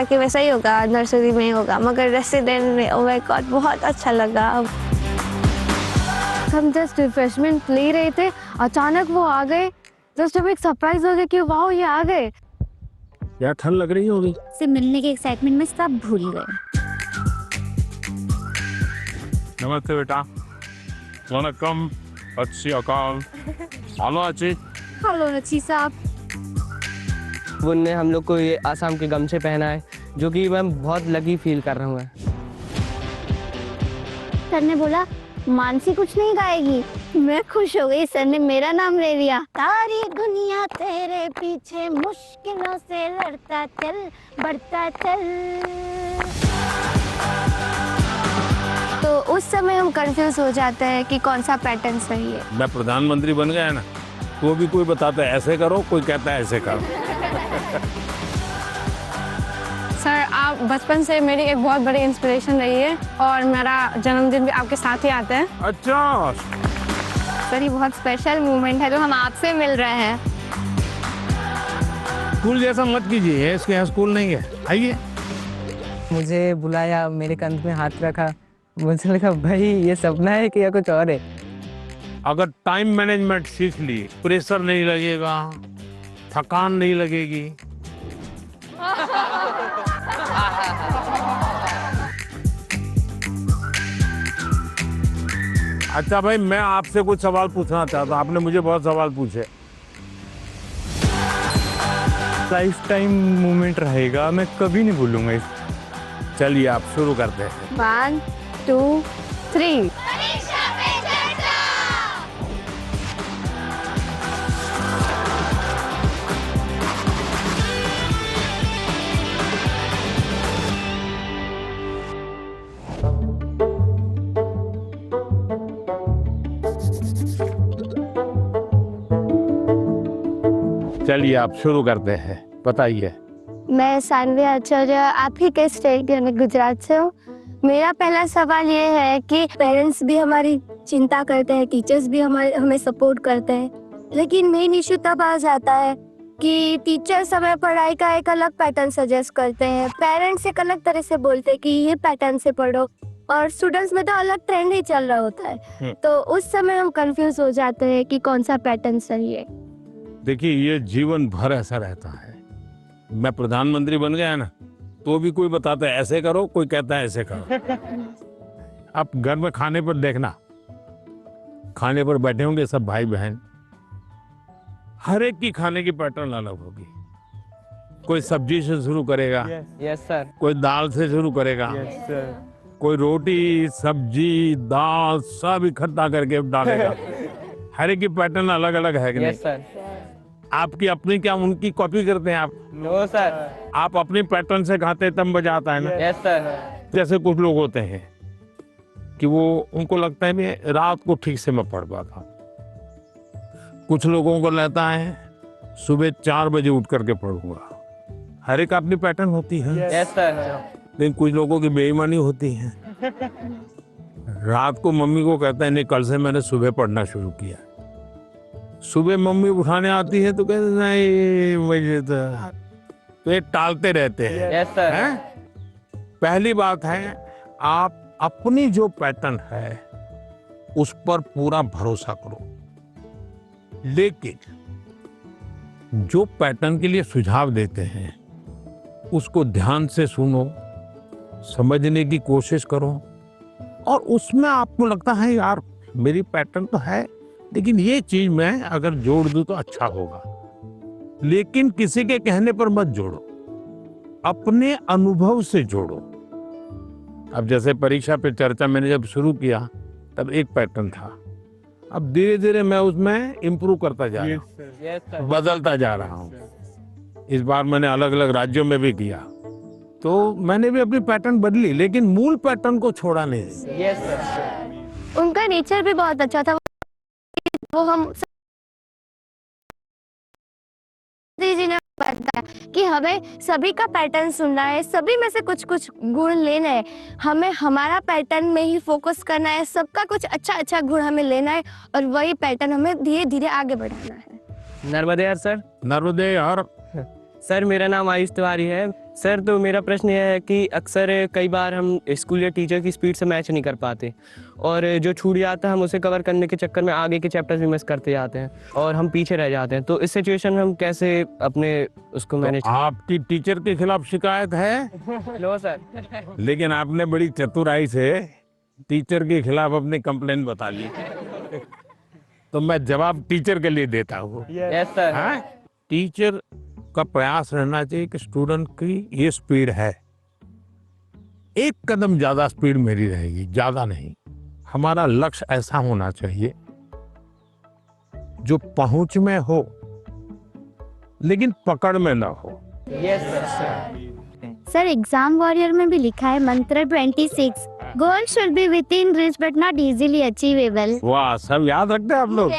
कि वैसा ही होगा, नर्सरी में ही होगा, मगर रेसिडेंट में ओह माय गॉड बहुत अच्छा लगा। हम जस्ट रिफ्रेशमेंट ले रहे थे, अचानक वो आ गए। जस्ट हमें एक सरप्राइज हो गया कि वाओ ये आ गए। क्या ठंड लग रही होगी। से मिलने के एक्साइटमेंट में सब भूल गए। नमस्ते बेटा। वनकम। अच्छी अकाल। हेलो अच्छी। हेलो अच्छी साहब। उनने हम लोग को ये आसाम के गमछे पहना है, जो कि मैं बहुत लकी फील कर रहा हूँ। सर ने बोला मानसी कुछ नहीं गाएगी। मैं खुश हो गई, सर ने मेरा नाम ले लिया। सारी दुनिया तेरे पीछे मुश्किलों से लड़ता चल, बढ़ता चल। तो उस समय हम कंफ्यूज हो जाते हैं कि कौन सा पैटर्न सही है। मैं प्रधानमंत्री बन गया ना, तो भी कोई बताता है ऐसे करो, कोई कहता है ऐसे करो। सर आप बचपन से मेरी एक बहुत बड़ी इंस्पिरेशन रही है और मेरा जन्मदिन भी आपके साथ ही आता है। अच्छा। सर ये बहुत स्पेशल मोमेंट है जो हम आपसे मिल रहे हैं। स्कूल जैसा मत कीजिए, इसके यहाँ स्कूल नहीं है। आइए। मुझे बुलाया, मेरे कंध में हाथ रखा, मुझे लगा भाई ये सपना है कि या कुछ और है। अगर टाइम मैनेजमेंट सीख ली, प्रेशर नहीं लगेगा, थकान नहीं लगेगी। अच्छा भाई, मैं आपसे कुछ सवाल पूछना चाहता हूँ। आपने मुझे बहुत सवाल पूछे। लाइफ टाइम मोमेंट रहेगा, मैं कभी नहीं भूलूंगा इस। चलिए आप शुरू करते हैं। 1 2 3। चलिए आप शुरू करते हैं, बताइए। मैं सानवी आचार्य, आप ही के स्टेट यानी गुजरात से हूँ। मेरा पहला सवाल ये है कि पेरेंट्स भी हमारी चिंता करते हैं, टीचर्स भी हमें सपोर्ट करते हैं, लेकिन मेन इशू तब आ जाता है कि टीचर्स हमें पढ़ाई का एक अलग पैटर्न सजेस्ट करते हैं, पेरेंट्स एक अलग तरह से बोलते हैं कि ये पैटर्न से पढ़ो, और स्टूडेंट्स में तो अलग ट्रेंड ही चल रहा होता है। तो उस समय हम कंफ्यूज हो जाते हैं कि कौन सा पैटर्न सही है। देखिए ये जीवन भर ऐसा रहता है। मैं प्रधानमंत्री बन गया ना, तो भी कोई बताता है ऐसे करो, कोई कहता है ऐसे करो। आप घर में खाने पर देखना, खाने पर बैठे होंगे सब भाई बहन, हर एक की खाने की पैटर्न अलग होगी। कोई सब्जी से शुरू करेगा, यस सर। कोई दाल से शुरू करेगा, यस सर। कोई रोटी सब्जी दाल सब इकट्ठा करके डालेगा। हर एक की पैटर्न अलग अलग है कि नहीं? Yes sir. आपकी अपनी क्या उनकी कॉपी करते हैं आप? No sir. आप अपनी पैटर्न से खाते तब मजा आता है ना। Yes sir. जैसे कुछ लोग होते हैं कि वो उनको लगता है मैं रात को ठीक से मैं पढ़ पाता। कुछ लोगों को लगता है सुबह 4 बजे उठ करके पढ़ूंगा। हर एक अपनी पैटर्न होती है। Yes sir. लेकिन कुछ लोगों की बेईमानी होती है। रात को मम्मी को कहता है नहीं कल से मैंने सुबह पढ़ना शुरू किया। सुबह मम्मी उठाने आती है तो कहते नहीं मुझे तो ये टालते रहते हैं। Yes sir. हैं? पहली बात है आप अपनी जो पैटर्न है उस पर पूरा भरोसा करो, लेकिन जो पैटर्न के लिए सुझाव देते हैं उसको ध्यान से सुनो, समझने की कोशिश करो, और उसमें आपको लगता है यार मेरी पैटर्न तो है लेकिन ये चीज मैं अगर जोड़ दूं तो अच्छा होगा, लेकिन किसी के कहने पर मत जोड़ो, अपने अनुभव से जोड़ो। अब जैसे परीक्षा पे चर्चा मैंने जब शुरू किया तब एक पैटर्न था, अब धीरे धीरे मैं उसमें इम्प्रूव करता जा रहा हूँ, यस सर। बदलता जा रहा हूँ। इस बार मैंने अलग अलग राज्यों में भी किया तो मैंने भी अपनी पैटर्न बदली, लेकिन मूल पैटर्न को छोड़ा नहीं। Yes sir. उनका नेचर भी बहुत अच्छा था। वो हम जी ने बताया कि हमें सभी का पैटर्न सुनना है, सभी में से कुछ कुछ गुण लेना है, हमें हमारा पैटर्न में ही फोकस करना है, सबका कुछ अच्छा अच्छा गुण हमें लेना है और वही पैटर्न हमें धीरे धीरे आगे बढ़ाना है। नर्मदे यार सर। नर्मदे यार। सर मेरा नाम आयुष तिवारी है। सर तो मेरा प्रश्न यह है कि अक्सर कई बार हम स्कूल या टीचर की स्पीड से मैच नहीं कर पाते और जो छूट जाता है हम उसे कवर करने के चक्कर में आगे के चैप्टर्स भी मिस करते जाते हैं और हम पीछे रह जाते हैं। तो इस सिचुएशन में हम कैसे अपने उसको मैनेज? आपकी टीचर के खिलाफ शिकायत है, लो सर। लेकिन आपने बड़ी चतुराई से टीचर के खिलाफ अपनी कंप्लेंट बता ली। तो मैं जवाब टीचर के लिए देता हूँ। Yes sir. हाँ? टीचर का प्रयास रहना चाहिए कि स्टूडेंट की ये स्पीड है, एक कदम ज्यादा स्पीड मेरी रहेगी, ज्यादा नहीं। हमारा लक्ष्य ऐसा होना चाहिए जो पहुंच में हो लेकिन पकड़ में ना हो। Yes sir. Sir exam warrior में भी लिखा है मंत्र 26, goal should be with in reach but not easily achievable. वाह, सब याद रखते हैं आप लोग।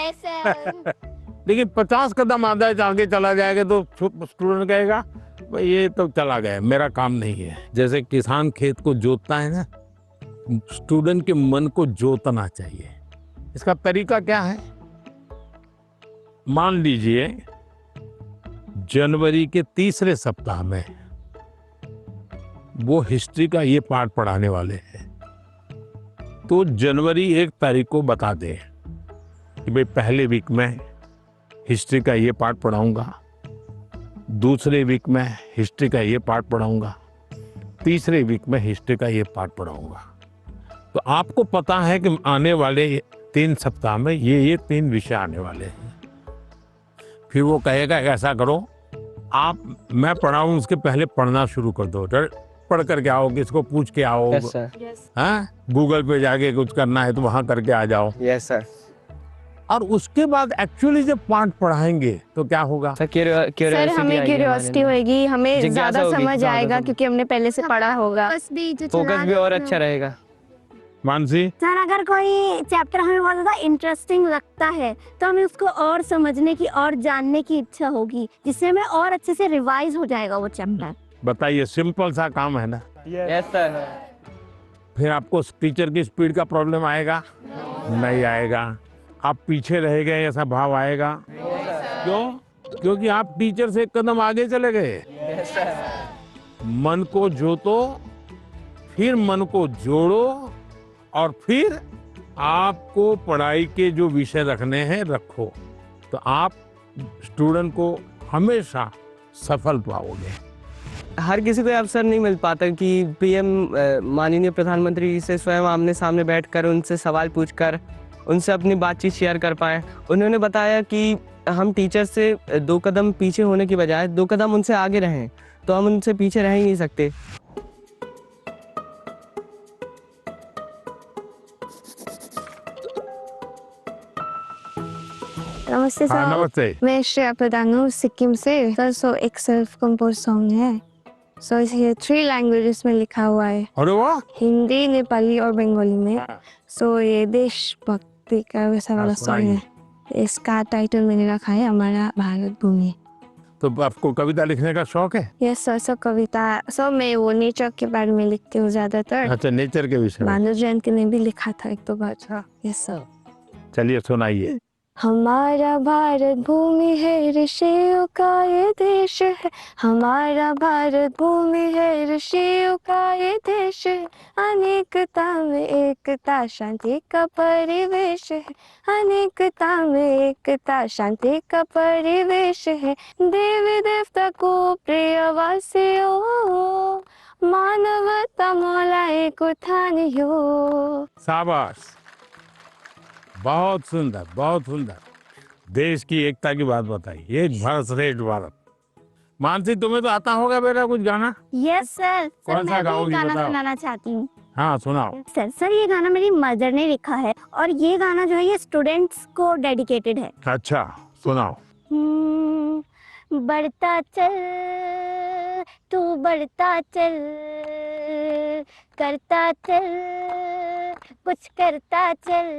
लेकिन 50 कदम आगे चला जाएगा तो स्टूडेंट कहेगा भाई ये तो चला गया, मेरा काम नहीं है। जैसे किसान खेत को जोतता है ना, स्टूडेंट के मन को जोतना चाहिए। इसका तरीका क्या है? मान लीजिए जनवरी के तीसरे सप्ताह में वो हिस्ट्री का ये पार्ट पढ़ाने वाले हैं, तो जनवरी 1 तारीख को बता दें कि भाई पहले वीक में हिस्ट्री का ये पार्ट पढ़ाऊंगा, दूसरे वीक में हिस्ट्री का ये पार्ट पढ़ाऊंगा, तीसरे वीक में हिस्ट्री का ये पार्ट पढ़ाऊंगा। तो आपको पता है कि आने वाले 3 सप्ताह में ये 3 विषय आने वाले हैं। फिर वो कहेगा ऐसा करो, आप मैं पढ़ाऊं उसके पहले पढ़ना शुरू कर दो, पढ़ करके आओ, किसको पूछ के आओ। Yes sir. हाँ, गूगल पे जाके कुछ करना है तो वहां करके आ जाओ। Yes sir. और उसके बाद एक्चुअली जब पाठ पढ़ाएंगे तो क्या होगा? सर हमें क्यूरियोसिटी होगी, हमें जिज्ञासा ज्यादा होगी, समझ ज्यादा आएगा समझ। क्योंकि हमने पहले से पढ़ा होगा। फोकस भी और अच्छा रहेगा। मानसी, सर अगर कोई चैप्टर हमें बहुत ज्यादा इंटरेस्टिंग लगता है तो हमें उसको और समझने की और जानने की इच्छा होगी, जिससे हमें और अच्छे से रिवाइज हो जाएगा वो चैप्टर। बताइए, सिंपल सा काम है ना। Yes sir. फिर आपको टीचर की स्पीड का प्रॉब्लम आएगा? नहीं आएगा। आप पीछे रह गए ऐसा भाव आएगा? क्यों? क्योंकि आप टीचर से एक कदम आगे चले गए। मन को जोतो, फिर मन को जोड़ो, और फिर आपको पढ़ाई के जो विषय रखने हैं रखो, तो आप स्टूडेंट को हमेशा सफल पाओगे। हर किसी को ये अवसर नहीं मिल पाता कि पीएम माननीय प्रधानमंत्री से स्वयं आमने सामने बैठकर उनसे सवाल पूछकर उनसे अपनी बातचीत शेयर कर पाए। उन्होंने बताया कि हम टीचर से 2 कदम पीछे होने की बजाय 2 कदम उनसे आगे रहें, तो हम उनसे पीछे रह ही नहीं सकते। नमस्ते हाँ, सर। नमस्ते। मैं श्रेया प्रधान हूँ सिक्किम से। सर सो एक सेल्फ कंपोज सॉन्ग है, सो ये 3 लैंग्वेजेस में लिखा हुआ है, अरे वाह, हिंदी, नेपाली और बंगाली में। सो ये देशभक्ति का वैसा वाला सॉन्ग है। इसका टाइटल मैंने रखा है हमारा भारत भूमि। तो आपको कविता लिखने का शौक है? Yes sir. सो कविता, सो मैं वो नेचर के बारे में लिखती हूँ ज्यादातर। अच्छा, नेचर के विषय में। मानव जयंती ने भी लिखा था 1-2 बार। Yes sir. चलिए सुनाइए। हमारा भारत भूमि है, ऋषियों का ये देश है। हमारा भारत भूमि है, ऋषियों का ये देश है। अनेकता में एकता, शांति का परिवेश है। अनेकता में एकता, शांति का परिवेश है। देवी देवता को प्रिय वासियों, मानवता मौला एक उठानियो। शाबाश, बहुत सुंदर, बहुत सुंदर। देश की एकता की बात बताई, एक भारत श्रेष्ठ भारत। मानसी, तुम्हें तो आता होगा बेटा कुछ गाना? Yes sir. कौन सा मैं भी गाओगी, गाना बताओ। सुनाना चाहती हूँ। हाँ, सुनाओ। सर ये गाना मेरी मदर ने लिखा है और ये गाना जो है ये स्टूडेंट्स को डेडिकेटेड है। अच्छा, सुनाओ। बढ़ता चल तू बढ़ता चल, करता चल कुछ करता चल,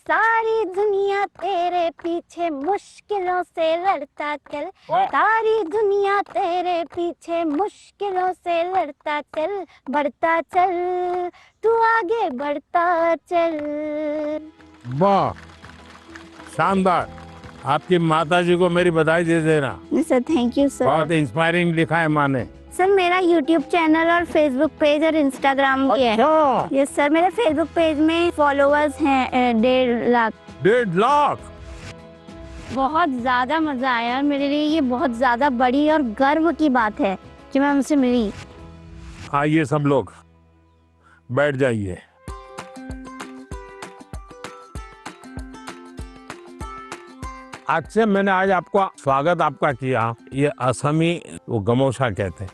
सारी दुनिया तेरे पीछे मुश्किलों से लड़ता चल। सारी दुनिया तेरे पीछे मुश्किलों से लड़ता चल। बढ़ता चल तू आगे बढ़ता चल। वाह, शानदार। आपकी माता जी को मेरी बधाई दे देना, सर थैंक यू सर। बहुत इंस्पायरिंग लिखा है माँ ने। सर मेरा यूट्यूब चैनल और फेसबुक पेज और इंस्टाग्राम भी है। अच्छा, यस सर, मेरे फेसबुक पेज में फॉलोअर्स हैं 1.5 लाख। 1.5 लाख। बहुत ज्यादा मजा आया और मेरे लिए ये बहुत ज्यादा बड़ी और गर्व की बात है कि मैं उनसे मिली। आइए सब लोग बैठ जाइए। आज से मैंने आज आपको स्वागत आपका किया। ये असमी वो गमोसा कहते हैं,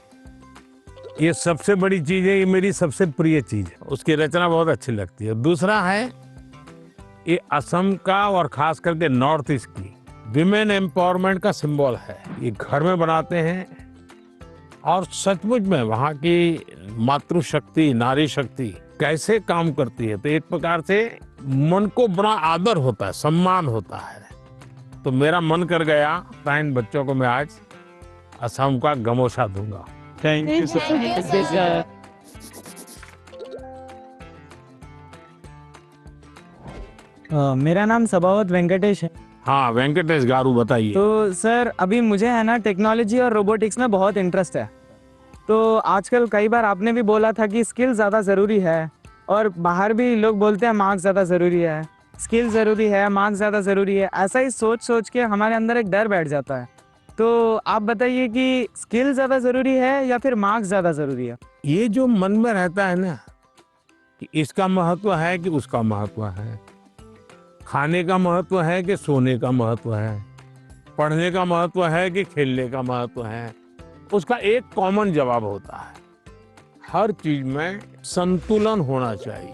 ये सबसे बड़ी चीज है, ये मेरी सबसे प्रिय चीज है। उसकी रचना बहुत अच्छी लगती है। दूसरा है ये असम का और खास करके नॉर्थ ईस्ट की विमेन एम्पावरमेंट का सिंबल है। ये घर में बनाते हैं और सचमुच में वहाँ की मातृशक्ति, नारी शक्ति कैसे काम करती है, तो एक प्रकार से मन को बड़ा आदर होता है, सम्मान होता है। तो मेरा मन कर गया इन बच्चों को मैं आज असम का गमोसा दूंगा। Thank you sir. मेरा नाम सबावत वेंकटेश है। हाँ वेंकटेश गारू, बताइए। तो सर अभी मुझे है ना टेक्नोलॉजी और रोबोटिक्स में बहुत इंटरेस्ट है। तो आजकल कई बार आपने भी बोला था कि स्किल ज़्यादा ज़रूरी है, और बाहर भी लोग बोलते हैं मार्क्स ज़्यादा ज़रूरी है, स्किल ज़रूरी है, मार्क्स ज़्यादा ज़रूरी है। ऐसा ही सोच सोच के हमारे अंदर एक डर बैठ जाता है। तो आप बताइए कि स्किल ज़्यादा ज़रूरी है या फिर मार्क्स ज़्यादा ज़रूरी है? ये जो मन में रहता है ना कि इसका महत्व है कि उसका महत्व है, खाने का महत्व है कि सोने का महत्व है, पढ़ने का महत्व है कि खेलने का महत्व है, उसका एक कॉमन जवाब होता है, हर चीज में संतुलन होना चाहिए,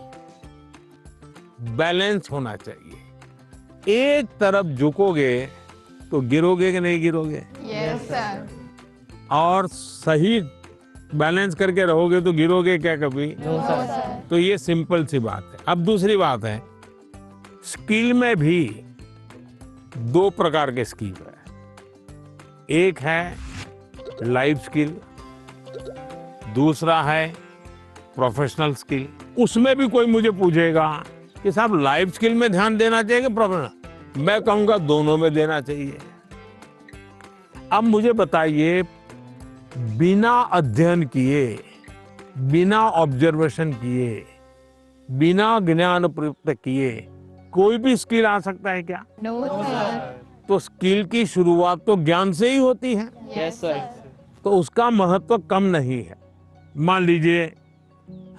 बैलेंस होना चाहिए। एक तरफ झुकोगे तो गिरोगे कि नहीं गिरोगे? Yes sir. और सही बैलेंस करके रहोगे तो गिरोगे क्या कभी? तो ये सिंपल सी बात है। अब दूसरी बात है, स्किल में भी 2 प्रकार के स्किल है। एक है लाइफ स्किल, दूसरा है प्रोफेशनल स्किल। उसमें भी कोई मुझे पूछेगा कि साहब लाइफ स्किल में ध्यान देना चाहिए कि प्रोफेशनल, मैं कहूंगा दोनों में देना चाहिए। अब मुझे बताइए, बिना अध्ययन किए, बिना ऑब्जर्वेशन किए, बिना ज्ञान प्राप्त किए कोई भी स्किल आ सकता है क्या? No sir. तो स्किल की शुरुआत तो ज्ञान से ही होती है। Yes sir. तो उसका महत्व कम नहीं है। मान लीजिए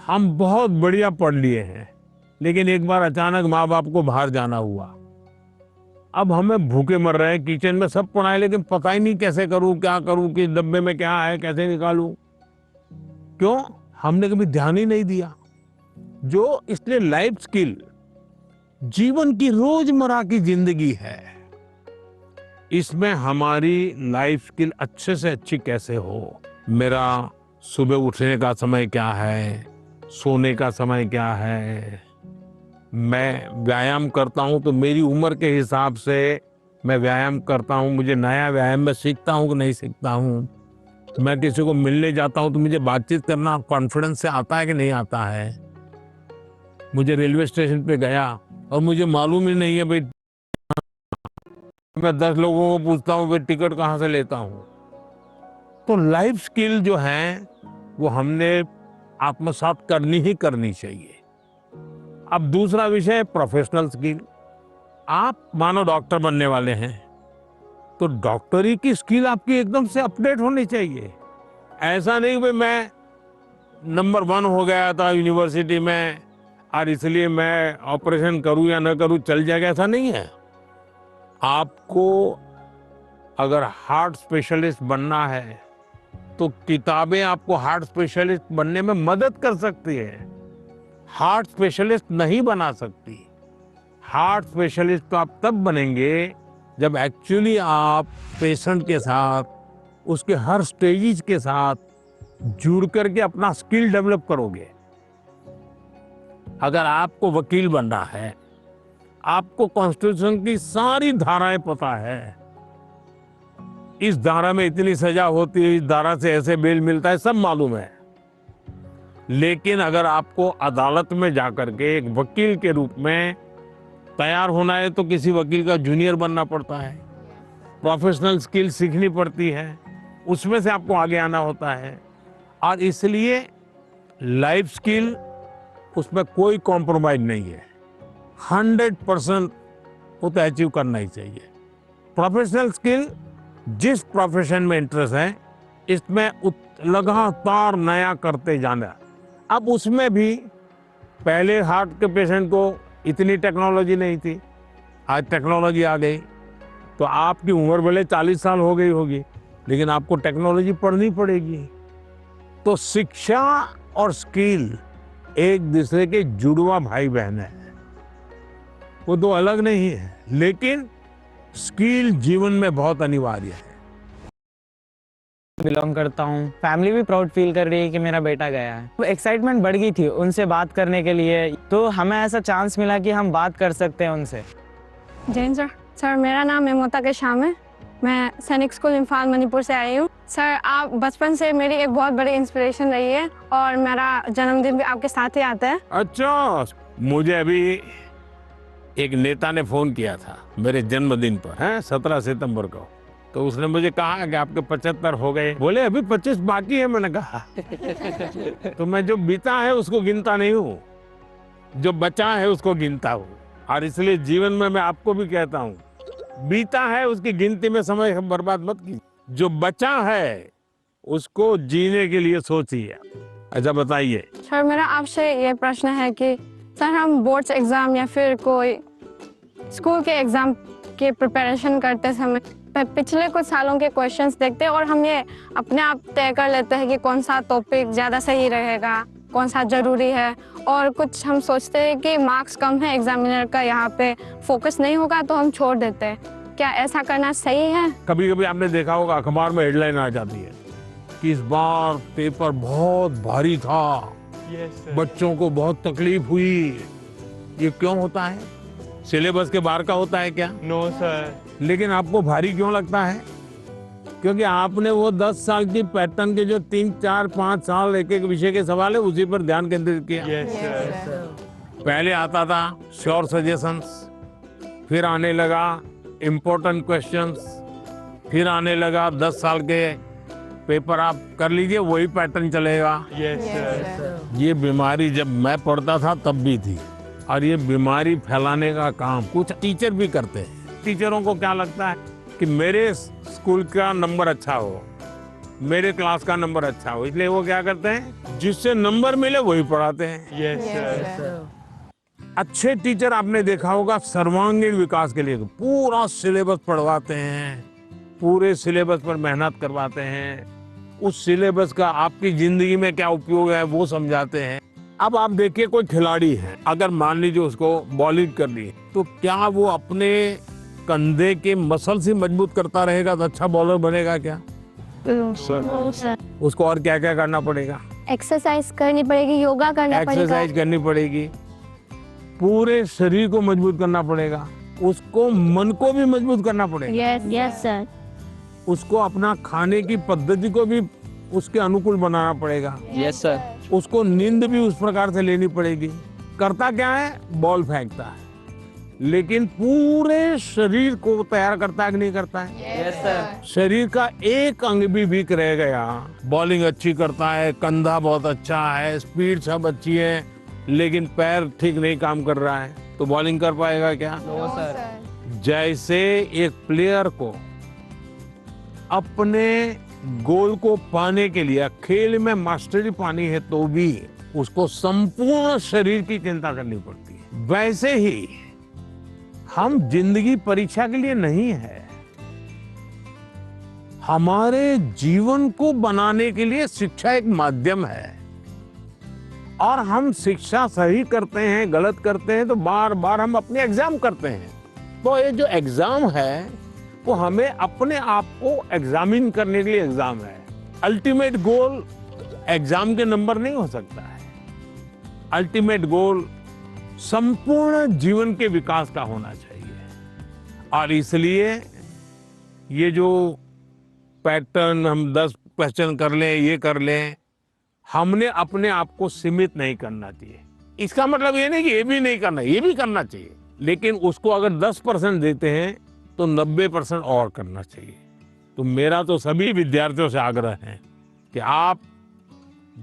हम बहुत बढ़िया पढ़ लिए हैं, लेकिन एक बार अचानक माँ बाप को बाहर जाना हुआ, अब हमें भूखे मर रहे हैं, किचन में सब पड़ा है, लेकिन पता ही नहीं कैसे करूं, क्या करूं, कि डब्बे में क्या है, कैसे निकालूं। क्यों? हमने कभी ध्यान ही नहीं दिया। जो इसलिए लाइफ स्किल जीवन की रोजमर्रा की जिंदगी है, इसमें हमारी लाइफ स्किल अच्छे से अच्छी कैसे हो। मेरा सुबह उठने का समय क्या है, सोने का समय क्या है, मैं व्यायाम करता हूं तो मेरी उम्र के हिसाब से मैं व्यायाम करता हूं, मुझे नया व्यायाम में सीखता हूं कि नहीं सीखता हूं। मैं किसी को मिलने जाता हूं तो मुझे बातचीत करना कॉन्फिडेंस से आता है कि नहीं आता है। मुझे रेलवे स्टेशन पे गया और मुझे मालूम ही नहीं है भाई, मैं 10 लोगों को पूछता हूँ भाई टिकट कहाँ से लेता हूँ। तो लाइफ स्किल जो है वो हमने आत्मसात करनी ही करनी चाहिए। अब दूसरा विषय प्रोफेशनल स्किल। आप मानो डॉक्टर बनने वाले हैं, तो डॉक्टरी की स्किल आपकी एकदम से अपडेट होनी चाहिए। ऐसा नहीं भाई मैं नंबर 1 हो गया था यूनिवर्सिटी में और इसलिए मैं ऑपरेशन करूं या न करूं चल जाएगा, ऐसा नहीं है। आपको अगर हार्ट स्पेशलिस्ट बनना है तो किताबें आपको हार्ट स्पेशलिस्ट बनने में मदद कर सकती है, हार्ट स्पेशलिस्ट नहीं बना सकती। हार्ट स्पेशलिस्ट तो आप तब बनेंगे जब एक्चुअली आप पेशेंट के साथ, उसके हर स्टेजेस के साथ जुड़ करके अपना स्किल डेवलप करोगे। अगर आपको वकील बनना है, आपको कॉन्स्टिट्यूशन की सारी धाराएं पता है, इस धारा में इतनी सजा होती है, इस धारा से ऐसे बेल मिलता है, सब मालूम है। लेकिन अगर आपको अदालत में जाकर के एक वकील के रूप में तैयार होना है तो किसी वकील का जूनियर बनना पड़ता है। प्रोफेशनल स्किल सीखनी पड़ती है, उसमें से आपको आगे आना होता है। और इसलिए लाइफ स्किल, उसमें कोई कॉम्प्रोमाइज नहीं है। 100% वो तो अचीव करना ही चाहिए। प्रोफेशनल स्किल, जिस प्रोफेशन में इंटरेस्ट है, इसमें लगातार नया करते जाना। अब उसमें भी पहले हार्ट के पेशेंट को इतनी टेक्नोलॉजी नहीं थी, आज टेक्नोलॉजी आ गई। तो आपकी उम्र भले 40 साल हो गई होगी, लेकिन आपको टेक्नोलॉजी पढ़नी पड़ेगी। तो शिक्षा और स्किल एक दूसरे के जुड़वा भाई बहन है, वो दो अलग नहीं है, लेकिन स्किल जीवन में बहुत अनिवार्य है। बिलोंग करता हूँ, फैमिली भी प्राउड फील कर रही है कि मेरा बेटा गया है। एक्साइटमेंट बढ़ गई थी उनसे बात करने के लिए, तो हमें ऐसा चांस मिला कि हम बात कर सकते हैं उनसे। जैन सर। सर मेरा नाम मेमोता के शाम है, मैं सैनिक स्कूल इम्फाल मणिपुर से आई हूँ। सर आप बचपन से मेरी एक बहुत बड़ी इंस्पिरेशन रही है और मेरा जन्मदिन भी आपके साथ ही आता है। अच्छा, मुझे अभी एक नेता ने फोन किया था मेरे जन्मदिन पर, है 17 सितंबर को। तो उसने मुझे कहा कि आपके 75 हो गए, बोले अभी 25 बाकी है। मैंने कहा तो मैं जो बीता है उसको गिनता नहीं हूँ, जो बचा है उसको गिनता हूँ। और इसलिए जीवन में मैं आपको भी कहता हूँ, बीता है उसकी गिनती में समय बर्बाद मत कीजिए, जो बचा है उसको जीने के लिए सोचिए। अच्छा बताइए। सर मेरा आपसे ये प्रश्न है कि सर हम बोर्ड्स एग्जाम या फिर कोई स्कूल के एग्जाम के प्रिपरेशन करते समय पिछले कुछ सालों के क्वेश्चंस देखते हैं और हम ये अपने आप तय कर लेते हैं कि कौन सा टॉपिक ज़्यादा सही रहेगा, कौन सा ज़रूरी है। और कुछ हम सोचते हैं कि मार्क्स कम है एग्जामिनर का, यहाँ पे फोकस नहीं होगा तो हम छोड़ देते हैं। क्या ऐसा करना सही है? कभी कभी आपने देखा होगा अखबार में हेडलाइन आ जाती है कि इस बार पेपर बहुत भारी था, बच्चों को बहुत तकलीफ हुई। ये क्यों होता है? सिलेबस के बाहर का होता है क्या? No sir. लेकिन आपको भारी क्यों लगता है? क्योंकि आपने वो 10 साल की पैटर्न के जो 3, 4, 5 साल एक एक विषय के सवाल है उसी पर ध्यान केंद्रित किया। पहले आता था श्योर सजेशंस, फिर आने लगा इम्पोर्टेंट क्वेश्चंस, फिर आने लगा 10 साल के पेपर आप कर लीजिए, वही पैटर्न चलेगा। ये बीमारी जब मैं पढ़ता था तब भी थी, और ये बीमारी फैलाने का काम कुछ टीचर भी करते हैं। टीचरों को क्या लगता है कि मेरे स्कूल का नंबर अच्छा हो, मेरे क्लास का नंबर अच्छा हो, इसलिए वो क्या करते हैं, जिससे नंबर मिले वही पढ़ाते हैं। अच्छे टीचर आपने देखा होगा सर्वांगीण विकास के लिए पूरा सिलेबस पढ़वाते हैं, पूरे सिलेबस पर मेहनत करवाते हैं, उस सिलेबस का आपकी जिंदगी में क्या उपयोग है वो समझाते हैं। अब आप देखिए कोई खिलाड़ी है, अगर मान लीजिए उसको बॉलिंग करनी है, तो क्या वो अपने कंधे के मसल से मजबूत करता रहेगा तो अच्छा बॉलर बनेगा क्या? उसको और क्या क्या करना पड़ेगा? एक्सरसाइज करनी पड़ेगी, योगा करना पड़ेगा, एक्सरसाइज करनी पड़ेगी, पूरे शरीर को मजबूत करना पड़ेगा, उसको मन को भी मजबूत करना पड़ेगा। Yes sir. उसको अपना खाने की पद्धति को भी उसके अनुकूल बनाना पड़ेगा। Yes sir. उसको नींद भी उस प्रकार से लेनी पड़ेगी। करता क्या है? बॉल फेंकता है, लेकिन पूरे शरीर को तैयार करता है कि नहीं करता है? Yes sir. शरीर का एक अंग भी वीक रह गया, बॉलिंग अच्छी करता है, कंधा बहुत अच्छा है, स्पीड सब अच्छी है, लेकिन पैर ठीक नहीं काम कर रहा है, तो बॉलिंग कर पाएगा क्या? No sir. जैसे एक प्लेयर को अपने गोल को पाने के लिए खेल में मास्टरी पानी है तो भी उसको संपूर्ण शरीर की चिंता करनी पड़ती है। वैसे ही हम जिंदगी परीक्षा के लिए नहीं है, हमारे जीवन को बनाने के लिए शिक्षा एक माध्यम है। और हम शिक्षा सही करते हैं, गलत करते हैं तो बार बार हम अपने एग्जाम करते हैं। तो ये जो एग्जाम है वो हमें अपने आप को एग्जामिन करने के लिए एग्जाम है। अल्टीमेट गोल एग्जाम के नंबर नहीं हो सकता है। अल्टीमेट गोल संपूर्ण जीवन के विकास का होना चाहिए। और इसलिए ये जो पैटर्न हम 10 क्वेश्चन कर लें, ये कर लें, हमने अपने आप को सीमित नहीं करना चाहिए। इसका मतलब ये नहीं कि ये भी नहीं करना, ये भी करना चाहिए, लेकिन उसको अगर 10% देते हैं तो 90% और करना चाहिए। तो मेरा तो सभी विद्यार्थियों से आग्रह है कि आप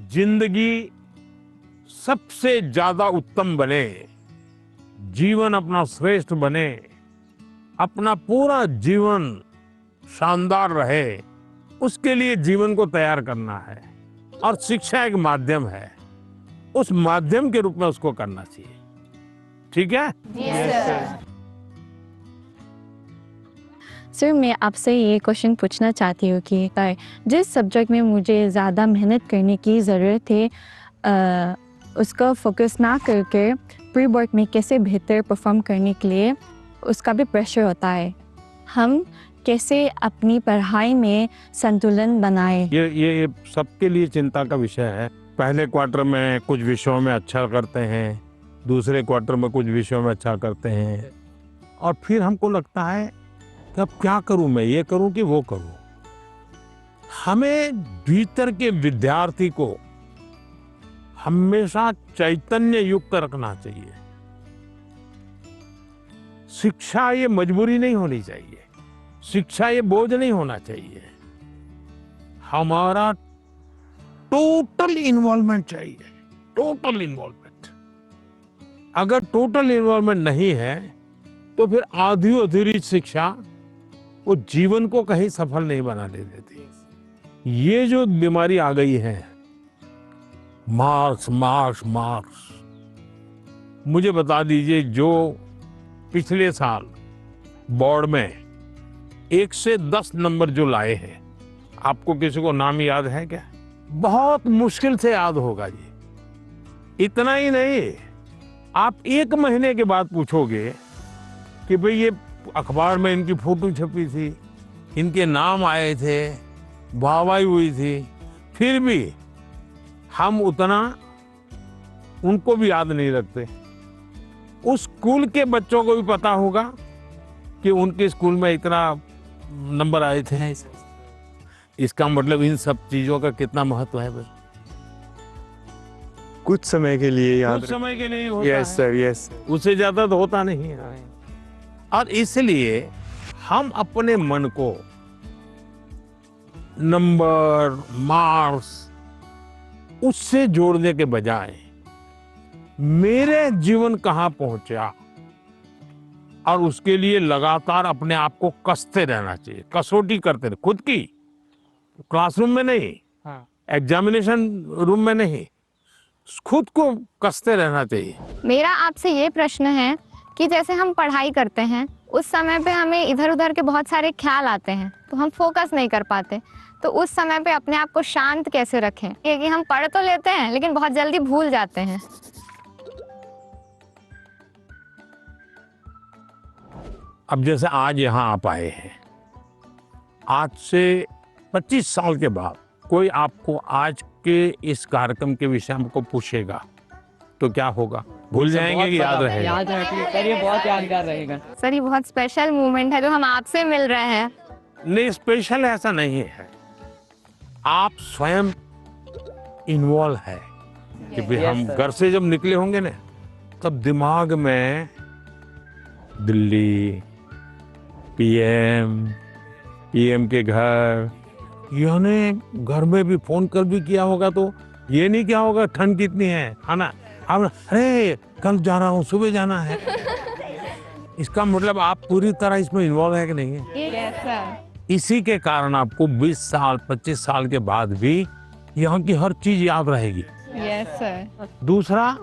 जिंदगी सबसे ज्यादा उत्तम बने, जीवन अपना श्रेष्ठ बने, अपना पूरा जीवन शानदार रहे, उसके लिए जीवन को तैयार करना है। और शिक्षा एक माध्यम है, उस माध्यम के रूप में उसको करना चाहिए। ठीक है? सर मैं आपसे ये क्वेश्चन पूछना चाहती हूँ कि जिस सब्जेक्ट में मुझे ज़्यादा मेहनत करने की ज़रूरत है उसका फोकस ना करके प्री बोर्ड में कैसे बेहतर परफॉर्म करने के लिए उसका भी प्रेशर होता है, हम कैसे अपनी पढ़ाई में संतुलन बनाए? ये सबके लिए चिंता का विषय है। पहले क्वार्टर में कुछ विषयों में अच्छा करते हैं, दूसरे क्वार्टर में कुछ विषयों में अच्छा करते हैं, और फिर हमको लगता है कि अब क्या करूं, मैं ये करूं कि वो करूं। हमें भीतर के विद्यार्थी को हमेशा चैतन्य युक्त रखना चाहिए। शिक्षा ये मजबूरी नहीं होनी चाहिए, शिक्षा ये बोझ नहीं होना चाहिए। हमारा टोटल इन्वॉल्वमेंट चाहिए, टोटल इन्वॉल्वमेंट। अगर टोटल इन्वॉल्वमेंट नहीं है तो फिर आधी अधूरी शिक्षा वो जीवन को कहीं सफल नहीं बना ले देती। ये जो बीमारी आ गई है, मार्क्स मार्क्स मार्क्स, मुझे बता दीजिए जो पिछले साल बोर्ड में 1 से 10 नंबर जो लाए हैं, आपको किसी को नाम याद है क्या? बहुत मुश्किल से याद होगा जी। इतना ही नहीं, आप 1 महीने के बाद पूछोगे कि भाई ये अखबार में इनकी फोटो छपी थी, इनके नाम आए थे, वाहवाही हुई थी, फिर भी हम उतना उनको भी याद नहीं रखते। उस स्कूल के बच्चों को भी पता होगा कि उनके स्कूल में इतना नंबर आए थे। इसका मतलब इन सब चीजों का कितना महत्व है भाई? कुछ समय के लिए याद कुछ समय के लिए होता यस है, सर, यस। उससे ज्यादा तो होता नहीं है। और इसलिए हम अपने मन को नंबर मार्क्स उससे जोड़ने के बजाय मेरे जीवन कहां पहुंचा, और उसके लिए लगातार अपने आप को कसते रहना चाहिए, कसौटी करते रहे खुद की, क्लासरूम में नहीं, एग्जामिनेशन रूम में नहीं, खुद को कसते रहना चाहिए। मेरा आपसे ये प्रश्न है कि जैसे हम पढ़ाई करते हैं उस समय पे हमें इधर उधर के बहुत सारे ख्याल आते हैं तो हम फोकस नहीं कर पाते, तो उस समय पे अपने आप को शांत कैसे रखें? ये कि हम पढ़ तो लेते हैं लेकिन बहुत जल्दी भूल जाते हैं। अब जैसे आज यहाँ आप आए हैं, आज से 25 साल के बाद कोई आपको आज के इस कार्यक्रम के विषय में को पूछेगा तो क्या होगा? भूल जाएंगे कि याद रहेगा? याद रखिए सर, ये बहुत यादगार रहेगा। सर ये बहुत स्पेशल मोमेंट है जो हम आपसे मिल रहे हैं। नहीं, स्पेशल ऐसा नहीं है, आप स्वयं इन्वॉल्व है कि भाई हम घर से जब निकले होंगे ना, तब दिमाग में दिल्ली, पीएम के घर, यानी घर में भी फोन कर भी किया होगा तो ये नहीं क्या होगा ठंड कितनी है ना, अब अरे कल जा रहा हूँ, सुबह जाना है। इसका मतलब आप पूरी तरह इसमें इन्वॉल्व है कि नहीं है? Yes sir. इसी के कारण आपको 20 साल 25 साल के बाद भी यहाँ की हर चीज याद रहेगी। Yes sir. दूसरा,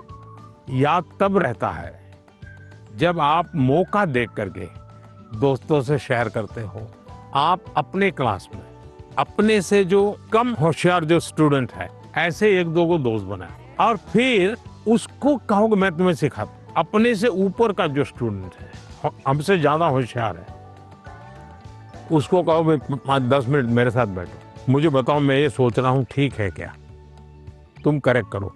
याद तब रहता है जब आप मौका देख करके दोस्तों से शेयर करते हो। आप अपने क्लास में अपने से जो कम होशियार जो स्टूडेंट है, ऐसे 1-2 को दोस्त बनाए और फिर उसको कहोगे मैं तुम्हें सिखाता। अपने से ऊपर का जो स्टूडेंट है, हमसे ज्यादा होशियार है, उसको कहो मैं 5-10 मिनट मेरे साथ बैठो, मुझे बताओ मैं ये सोच रहा हूँ ठीक है क्या, तुम करेक्ट करो,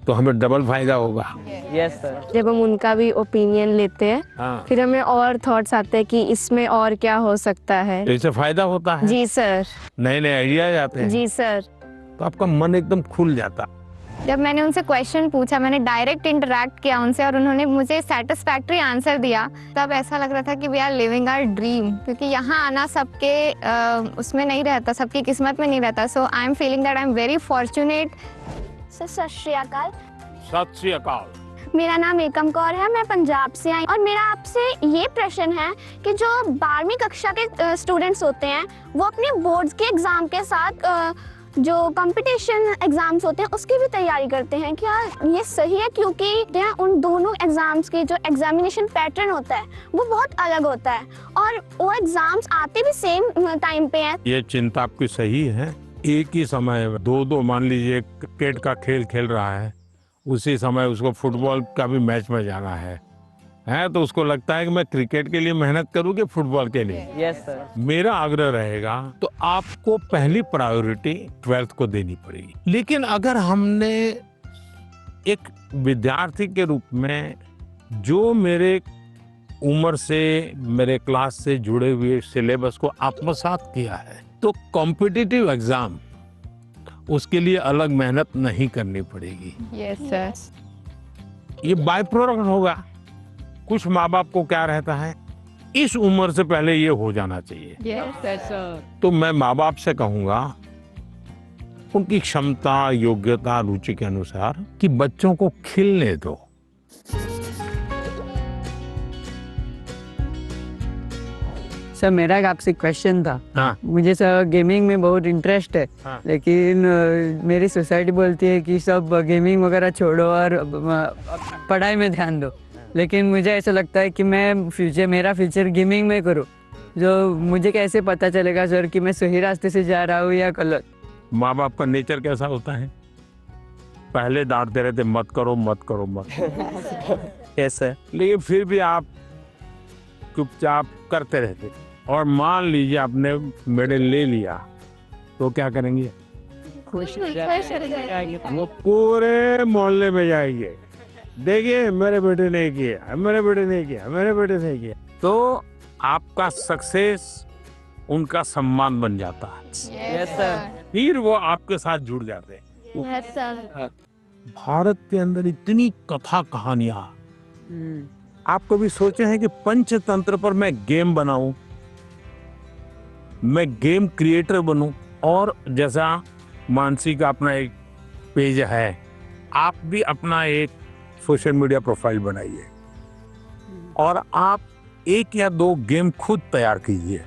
तो हमें डबल फायदा होगा। Yes sir. जब हम उनका भी ओपिनियन लेते हैं हाँ, फिर हमें और थॉट्स आते हैं कि इसमें और क्या हो सकता है। इससे फायदा होता है, जी सर। नए नए आइडिया आते हैं, जी सर। तो आपका मन एकदम खुल जाता। जब मैंने उनसे क्वेश्चन पूछा, मैंने डायरेक्ट इंटरेक्ट किया उनसे और उन्होंने मुझे सेटिस्फैक्ट्री आंसर दिया, तब ऐसा लग रहा था कि we are living our dream, क्योंकि यहाँ आना सबके उसमें नहीं रहता, सबकी किस्मत में नहीं रहता। So I am feeling that I am very fortunate. सत श्री अकाल। सत श्री अकाल। मेरा नाम एकम कौर है, मैं पंजाब से आई और मेरा आपसे ये प्रश्न है कि जो 12वीं कक्षा के स्टूडेंट्स होते हैं वो अपने बोर्ड्स के एग्जाम के साथ जो कंपटीशन एग्जाम्स होते हैं उसकी भी तैयारी करते हैं, क्या ये सही है? क्योंकि उन दोनों एग्जाम्स के जो एग्जामिनेशन पैटर्न होता है वो बहुत अलग होता है और वो एग्जाम्स आते भी सेम टाइम पे हैं। ये चिंता आपकी सही है। एक ही समय दो मान लीजिए क्रिकेट का खेल खेल रहा है, उसी समय उसको फुटबॉल का भी मैच में जाना है तो उसको लगता है कि मैं क्रिकेट के लिए मेहनत करूँ कि फुटबॉल के लिए। Yes sir. मेरा आग्रह रहेगा तो आपको पहली प्रायोरिटी 12th को देनी पड़ेगी। लेकिन अगर हमने एक विद्यार्थी के रूप में जो मेरे उम्र से, मेरे क्लास से जुड़े हुए सिलेबस को आत्मसात किया है, तो कॉम्पिटिटिव एग्जाम उसके लिए अलग मेहनत नहीं करनी पड़ेगी। Yes sir. ये बाय प्रोडक्ट होगा। कुछ माँ बाप को क्या रहता है, इस उम्र से पहले ये हो जाना चाहिए। Yes sir. तो मैं माँ बाप से कहूंगा उनकी क्षमता, योग्यता, रुचि के अनुसार कि बच्चों को खिलने दो। सर मेरा एक आपसे क्वेश्चन था। हाँ। मुझे सर गेमिंग में बहुत इंटरेस्ट है। हाँ। लेकिन मेरी सोसाइटी बोलती है कि सब गेमिंग वगैरह छोड़ो और पढ़ाई में ध्यान दो, लेकिन मुझे ऐसा लगता है कि मेरा फ्यूचर गेमिंग में करूँ। जो मुझे कैसे पता चलेगा सर कि मैं सही रास्ते से जा रहा हूँ या गलत? माँ बाप का नेचर कैसा होता है, पहले डांटते रहते मत करो मत करो मत। Yes sir. लेकिन फिर भी आप चुपचाप करते रहते, और मान लीजिए आपने मेडल ले लिया तो क्या करेंगे? खुश वो पूरे मोहल्ले में जाएंगे, देखिए मेरे बेटे ने किया, मेरे बेटे ने किया, मेरे बेटे ने किया। तो आपका सक्सेस उनका सम्मान बन जाता है। Yes sir. फिर वो आपके साथ जुड़ जाते हैं। Yes sir. भारत के अंदर इतनी कथा कहानियां, आप कभी सोचे हैं कि पंचतंत्र पर मैं गेम बनाऊं, मैं गेम क्रिएटर बनूं? और जैसा मानसी का अपना एक पेज है, आप भी अपना एक सोशल मीडिया प्रोफाइल बनाइए और आप 1 या 2 गेम खुद तैयार कीजिए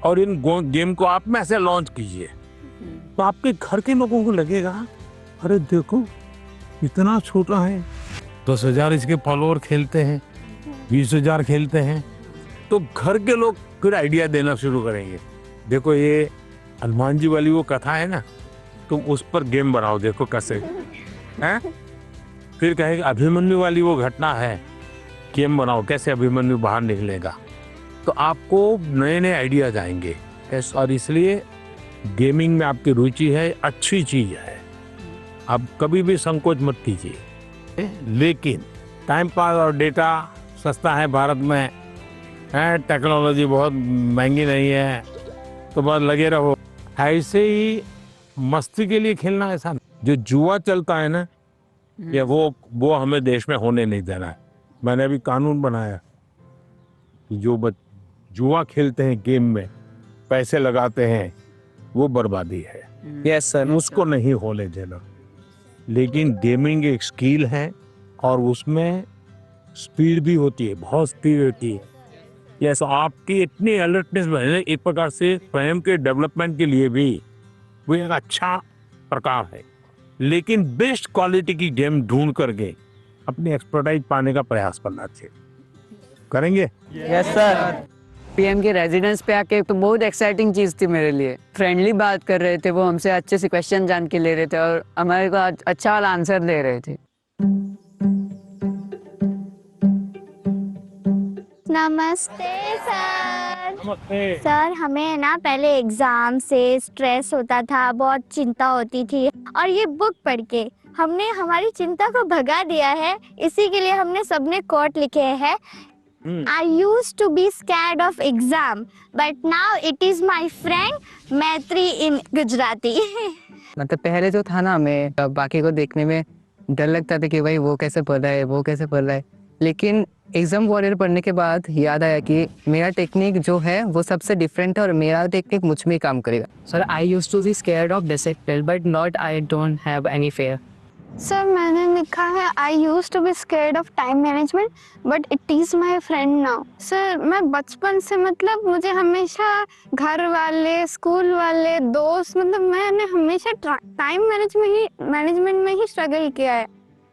और इन गेम को आप में से लॉन्च कीजिए। तो आपके घर के लोगों को लगेगा अरे देखो इतना छोटा है, 10,000 इसके फॉलोअर खेलते हैं, 20,000 खेलते हैं, तो घर के लोग फिर आइडिया देना शुरू करेंगे। देखो ये हनुमान जी वाली वो कथा है ना, तुम उस पर गेम बनाओ, देखो कैसे हैं। फिर कहेंगे अभिमन्यु वाली वो घटना है, गेम बनाओ कैसे अभिमन्यु बाहर निकलेगा। तो आपको नए नए आइडियाज आएंगे। और इसलिए गेमिंग में आपकी रुचि है, अच्छी चीज है, आप कभी भी संकोच मत कीजिए। लेकिन टाइम पास और डेटा सस्ता है भारत में, है टेक्नोलॉजी बहुत महंगी नहीं है, तो बस लगे रहो। ऐसे ही मस्ती के लिए खेलना ऐसा नहीं। जो जुआ चलता है ना, ये वो हमें देश में होने नहीं देना है। मैंने अभी कानून बनाया कि जो जुआ खेलते हैं, गेम में पैसे लगाते हैं, वो बर्बादी है। Yes sir. उसको नहीं होने देना। लेकिन गेमिंग एक स्किल है और उसमें स्पीड भी होती है, बहुत स्पीड होती है। यस, आपकी इतनी अलर्टनेस बने, एक प्रकार से स्वयं के डेवलपमेंट के लिए भी वो एक अच्छा प्रकार है। लेकिन बेस्ट क्वालिटी की गेम ढूंढ करके अपनी एक्सपर्टाइज पाने का प्रयास करना चाहिए। करेंगे? Yes sir. पीएम के रेजिडेंस पे आके तो बहुत एक्साइटिंग चीज थी मेरे लिए। फ्रेंडली बात कर रहे थे, वो हमसे अच्छे से क्वेश्चन जान के ले रहे थे और हमारे को अच्छा वाला आंसर दे रहे थे। नमस्ते सर। नमस्ते। सर हमें ना पहले एग्जाम से स्ट्रेस होता था, बहुत चिंता होती थी, और ये बुक पढ़ के हमने हमारी चिंता को भगा दिया है। इसी के लिए हमने सबने कोट लिखे हैं। I used to be scared of exam, but now it is my friend Maitri in Gujarati. मतलब पहले जो था ना, मैं बाकी को देखने में डर लगता था कि भाई वो कैसे पढ़ रहा है, वो कैसे पढ़ रहा है। लेकिन एग्जाम वॉरियर पढ़ने के बाद याद आया कि मेरा टेक्निक जो है वो सबसे डिफरेंट है और मेरा टेक्निक मुझ में काम करेगा। Sir I used to be scared of discipline but not, I don't have any fear. Sir मैंने लिखा है I use to be scared of time management but it is my friend now. Sir मैं बचपन से मतलब मुझे हमेशा घर वाले, स्कूल वाले, दोस्त, मतलब मैंने हमेशा टाइम मैनेजमेंट में ही स्ट्रगल किया है।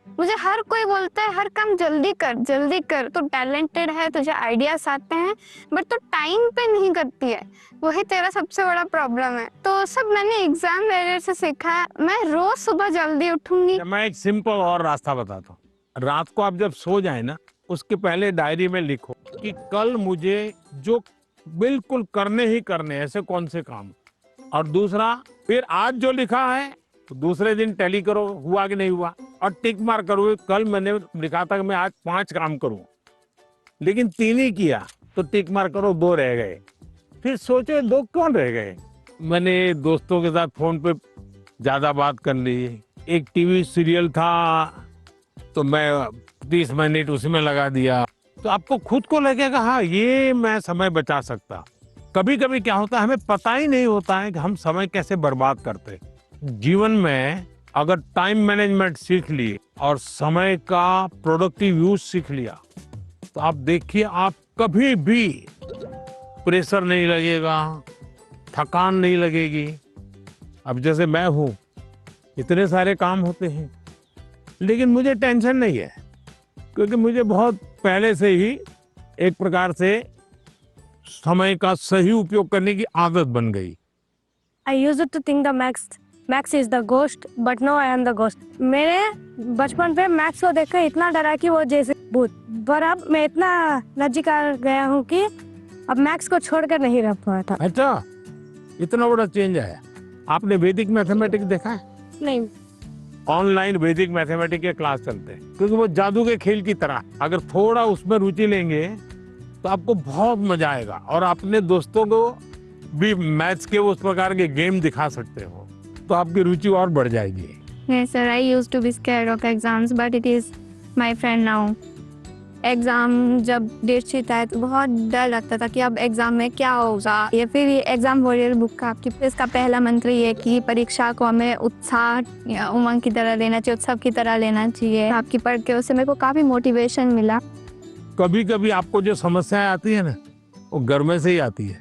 मुझे हर कोई बोलता है हर काम जल्दी कर, तो टैलेंटेड है, तुझे आइडियाज आते हैं, बट तो टाइम पे नहीं करती है, वही तेरा सबसे बड़ा प्रॉब्लम है। तो सब मैंने एग्जाम वगैरह से सीखा है। मैं रोज सुबह जल्दी उठूंगी। मैं एक सिंपल और रास्ता बताता हूँ। रात को आप जब सो जाए ना, उसके पहले डायरी में लिखो कि कल मुझे जो बिल्कुल करने ही करने ऐसे कौन से काम, और दूसरा फिर आज जो लिखा है तो दूसरे दिन टैली करो हुआ कि नहीं हुआ, और टिक मार करो। कल मैंने लिखा था कि मैं आज 5 काम करूं, लेकिन 3 ही किया, तो टिक मार करो, 2 रह गए। फिर सोचो 2 कौन रह गए। मैंने दोस्तों के साथ फोन पे ज्यादा बात कर ली। एक टीवी सीरियल था तो मैं 30 मिनट उसी में लगा दिया। तो आपको खुद को लगेगा हाँ ये मैं समय बचा सकता। कभी कभी क्या होता है, हमें पता ही नहीं होता है कि हम समय कैसे बर्बाद करते। जीवन में अगर टाइम मैनेजमेंट सीख लिए और समय का प्रोडक्टिव यूज सीख लिया तो आप देखिए आप कभी भी प्रेशर नहीं लगेगा, थकान नहीं लगेगी। अब जैसे मैं हूँ, इतने सारे काम होते हैं लेकिन मुझे टेंशन नहीं है, क्योंकि मुझे बहुत पहले से ही एक प्रकार से समय का सही उपयोग करने की आदत बन गई। I used to think the Max is the ghost, but now I am the ghost. मेरे बचपन पे मैक्स को देखकर इतना डरा कि वो जैसे भूत, पर अब मैं इतना नजदीक गया हूँ कि अब मैक्स को छोड़कर नहीं रह पाता। अच्छा, इतना बड़ा चेंज आया। आपने वैदिक मैथमेटिक्स देखा है? नहीं। ऑनलाइन वैदिक मैथमेटिक्स के क्लास चलते हैं, क्योंकि वो जादू के खेल की तरह, अगर थोड़ा उसमें रुचि लेंगे तो आपको बहुत मजा आएगा और अपने दोस्तों को भी मैथ्स के उस प्रकार के गेम दिखा सकते हो, तो आपकी रुचि और बढ़ जाएगी। Yes sir, I used to be scared of exams, but it is my friend now. Exam जब डेट शीट आए तो बहुत डर लगता था कि अब एग्जाम में क्या होगा। ये फिर ये एग्जाम वॉरियर बुक का आपकी इसका पहला मंत्र ये कि परीक्षा को हमें उत्साह या उमंग की तरह लेना चाहिए, उत्सव की तरह लेना चाहिए। आपकी पढ़ के उससे मेरे को काफी मोटिवेशन मिला। कभी कभी आपको जो समस्याएं आती है ना, वो घर में से ही आती है,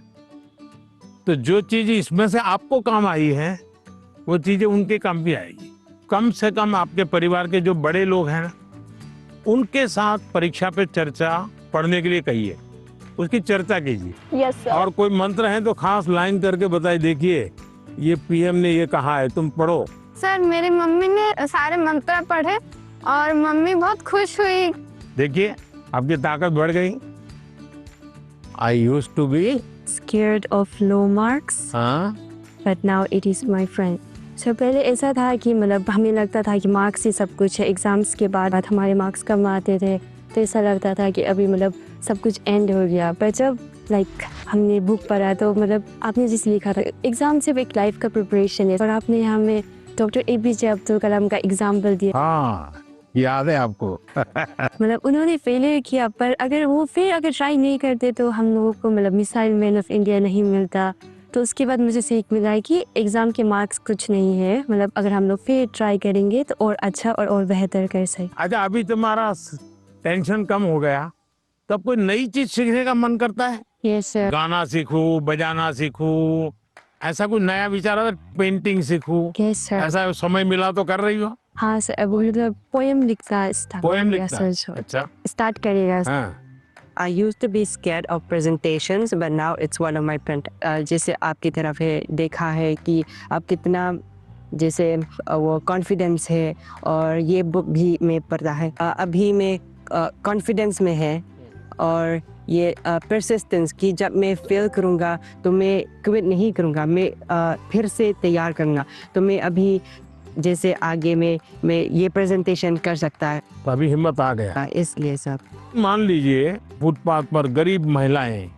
तो जो चीज इसमें से आपको काम आई है वो चीजें उनके काम भी आएगी। कम से कम आपके परिवार के जो बड़े लोग हैं ना, उनके साथ परीक्षा पे चर्चा पढ़ने के लिए कहिए, उसकी चर्चा कीजिए। Yes sir. और कोई मंत्र है तो खास लाइन करके बताइए, देखिए ये पीएम ने ये कहा है, तुम पढ़ो। सर मेरी मम्मी ने सारे मंत्र पढ़े और मम्मी बहुत खुश हुई। देखिए आपकी ताकत बढ़ गई। I used to be Scared of low marks, but now it is my friend. So पहले ऐसा था कि मतलब हमें लगता था कि मार्क्स ही सब कुछ है। एग्जाम्स के बाद हमारे मार्क्स कम आते थे तो ऐसा लगता था कि अभी मतलब सब कुछ एंड हो गया। पर जब हमने बुक पढ़ा तो मतलब आपने जिसे लिखा था एग्जाम सिर्फ एक लाइफ का प्रिपरेशन है, और आपने हमें डॉक्टर APJ अब्दुल कलाम का एग्जाम्पल दिया। हाँ, याद है आपको। मतलब उन्होंने फेलियर किया, पर अगर वो फिर अगर ट्राई नहीं करते तो हम लोगों को मतलब मिसाइल मैन ऑफ इंडिया नहीं मिलता। तो उसके बाद मुझे सीख मिला है कि एग्ज़ाम के मार्क्स कुछ नहीं है, मतलब अगर हम लोग फिर ट्राई करेंगे तो और अच्छा और बेहतर कर सकें। अच्छा, अभी तुम्हारा टेंशन कम हो गया, तब कोई नई चीज सीखने का मन करता है? Yes sir. गाना सीखूं, बजाना सीखूं, ऐसा कोई नया विचार आता है? पेंटिंग सीखूं, यस सर। ऐसा समय मिला तो कर रही हो? हाँ सर, अब मतलब पोएम लिखना पोएम लिखना है? अच्छा, स्टार्ट करिएगा। हाँ। I used to be scared of presentations, but now it's one of my friend. जैसे आपकी तरफ है देखा है कि आप कितना जैसे वो कॉन्फिडेंस है, और ये बुक भी मैं पढ़ता है। अभी मैं कॉन्फिडेंस में है, और ये परसिस्टेंस कि जब मैं फेल करूँगा तो मैं क्विट नहीं करूँगा, मैं फिर से तैयार करूँगा। तो मैं अभी जैसे आगे में मैं ये प्रेजेंटेशन कर सकता है, तो अभी हिम्मत आ गया। इसलिए सब। मान लीजिए फुटपाथ पर गरीब महिलाएं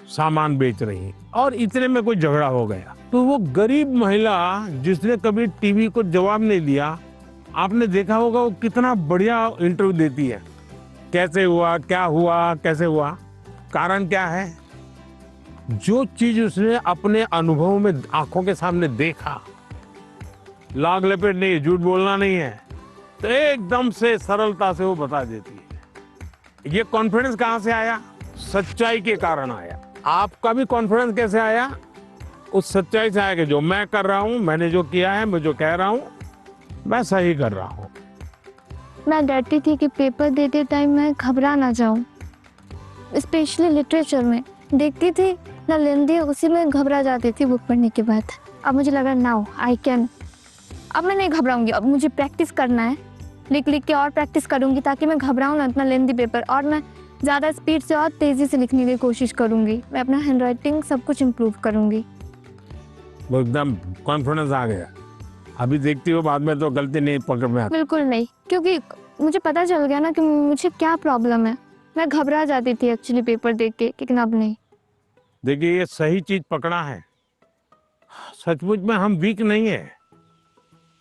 सामान बेच रही हैं और इतने में कोई झगड़ा हो गया, तो वो गरीब महिला जिसने कभी टीवी को जवाब नहीं दिया, आपने देखा होगा वो कितना बढ़िया इंटरव्यू देती है। कैसे हुआ, क्या हुआ, कैसे हुआ, कारण क्या है? जो चीज उसने अपने अनुभव में आंखों के सामने देखा, लाग लपेट नहीं, झूठ बोलना नहीं है, तो एकदम से सरलता से वो बता देती है। ये कॉन्फिडेंस कहां से आया? सच्चाई के कारण आया। आपका भी कॉन्फिडेंस कैसे आया? उस सच्चाई से आया कि जो मैं कर रहा हूं, मैंने जो किया है, मैं जो कह रहा हूं, मैं सही कर रहा हूं। मैं डरती थी कि पेपर देते टाइम मैं घबरा ना जाऊं, स्पेशली लिटरेचर में देखती थी ना लेंदी, उसी में घबरा जाती थी बुक पढ़ने के बाद। अब मुझे लगा नाउ आई कैन, अब मैं नहीं घबराऊंगी, अब मुझे प्रैक्टिस करना है, लिख लिख के और प्रैक्टिस करूंगी ताकि मैं घबराऊं ना इतना लेंदी पेपर, और मैं ज़्यादा स्पीड से और तेज़ी से लिखने की कोशिश करूंगी। मैं अपना हैंड राइटिंग सब कुछ इम्प्रूव करूंगी। वो एकदम कॉन्फिडेंस आ गया। अभी देखती हो बाद में तो गलती नहीं पकड़ में आती। बिल्कुल नहीं, क्योंकि मुझे पता चल गया ना कि मुझे क्या प्रॉब्लम है। मैं घबरा जाती थी एक्चुअली पेपर देख के, लेकिन अब नहीं। देखिए ये सही चीज पकड़ा है। सचमुच में हम वीक नहीं है,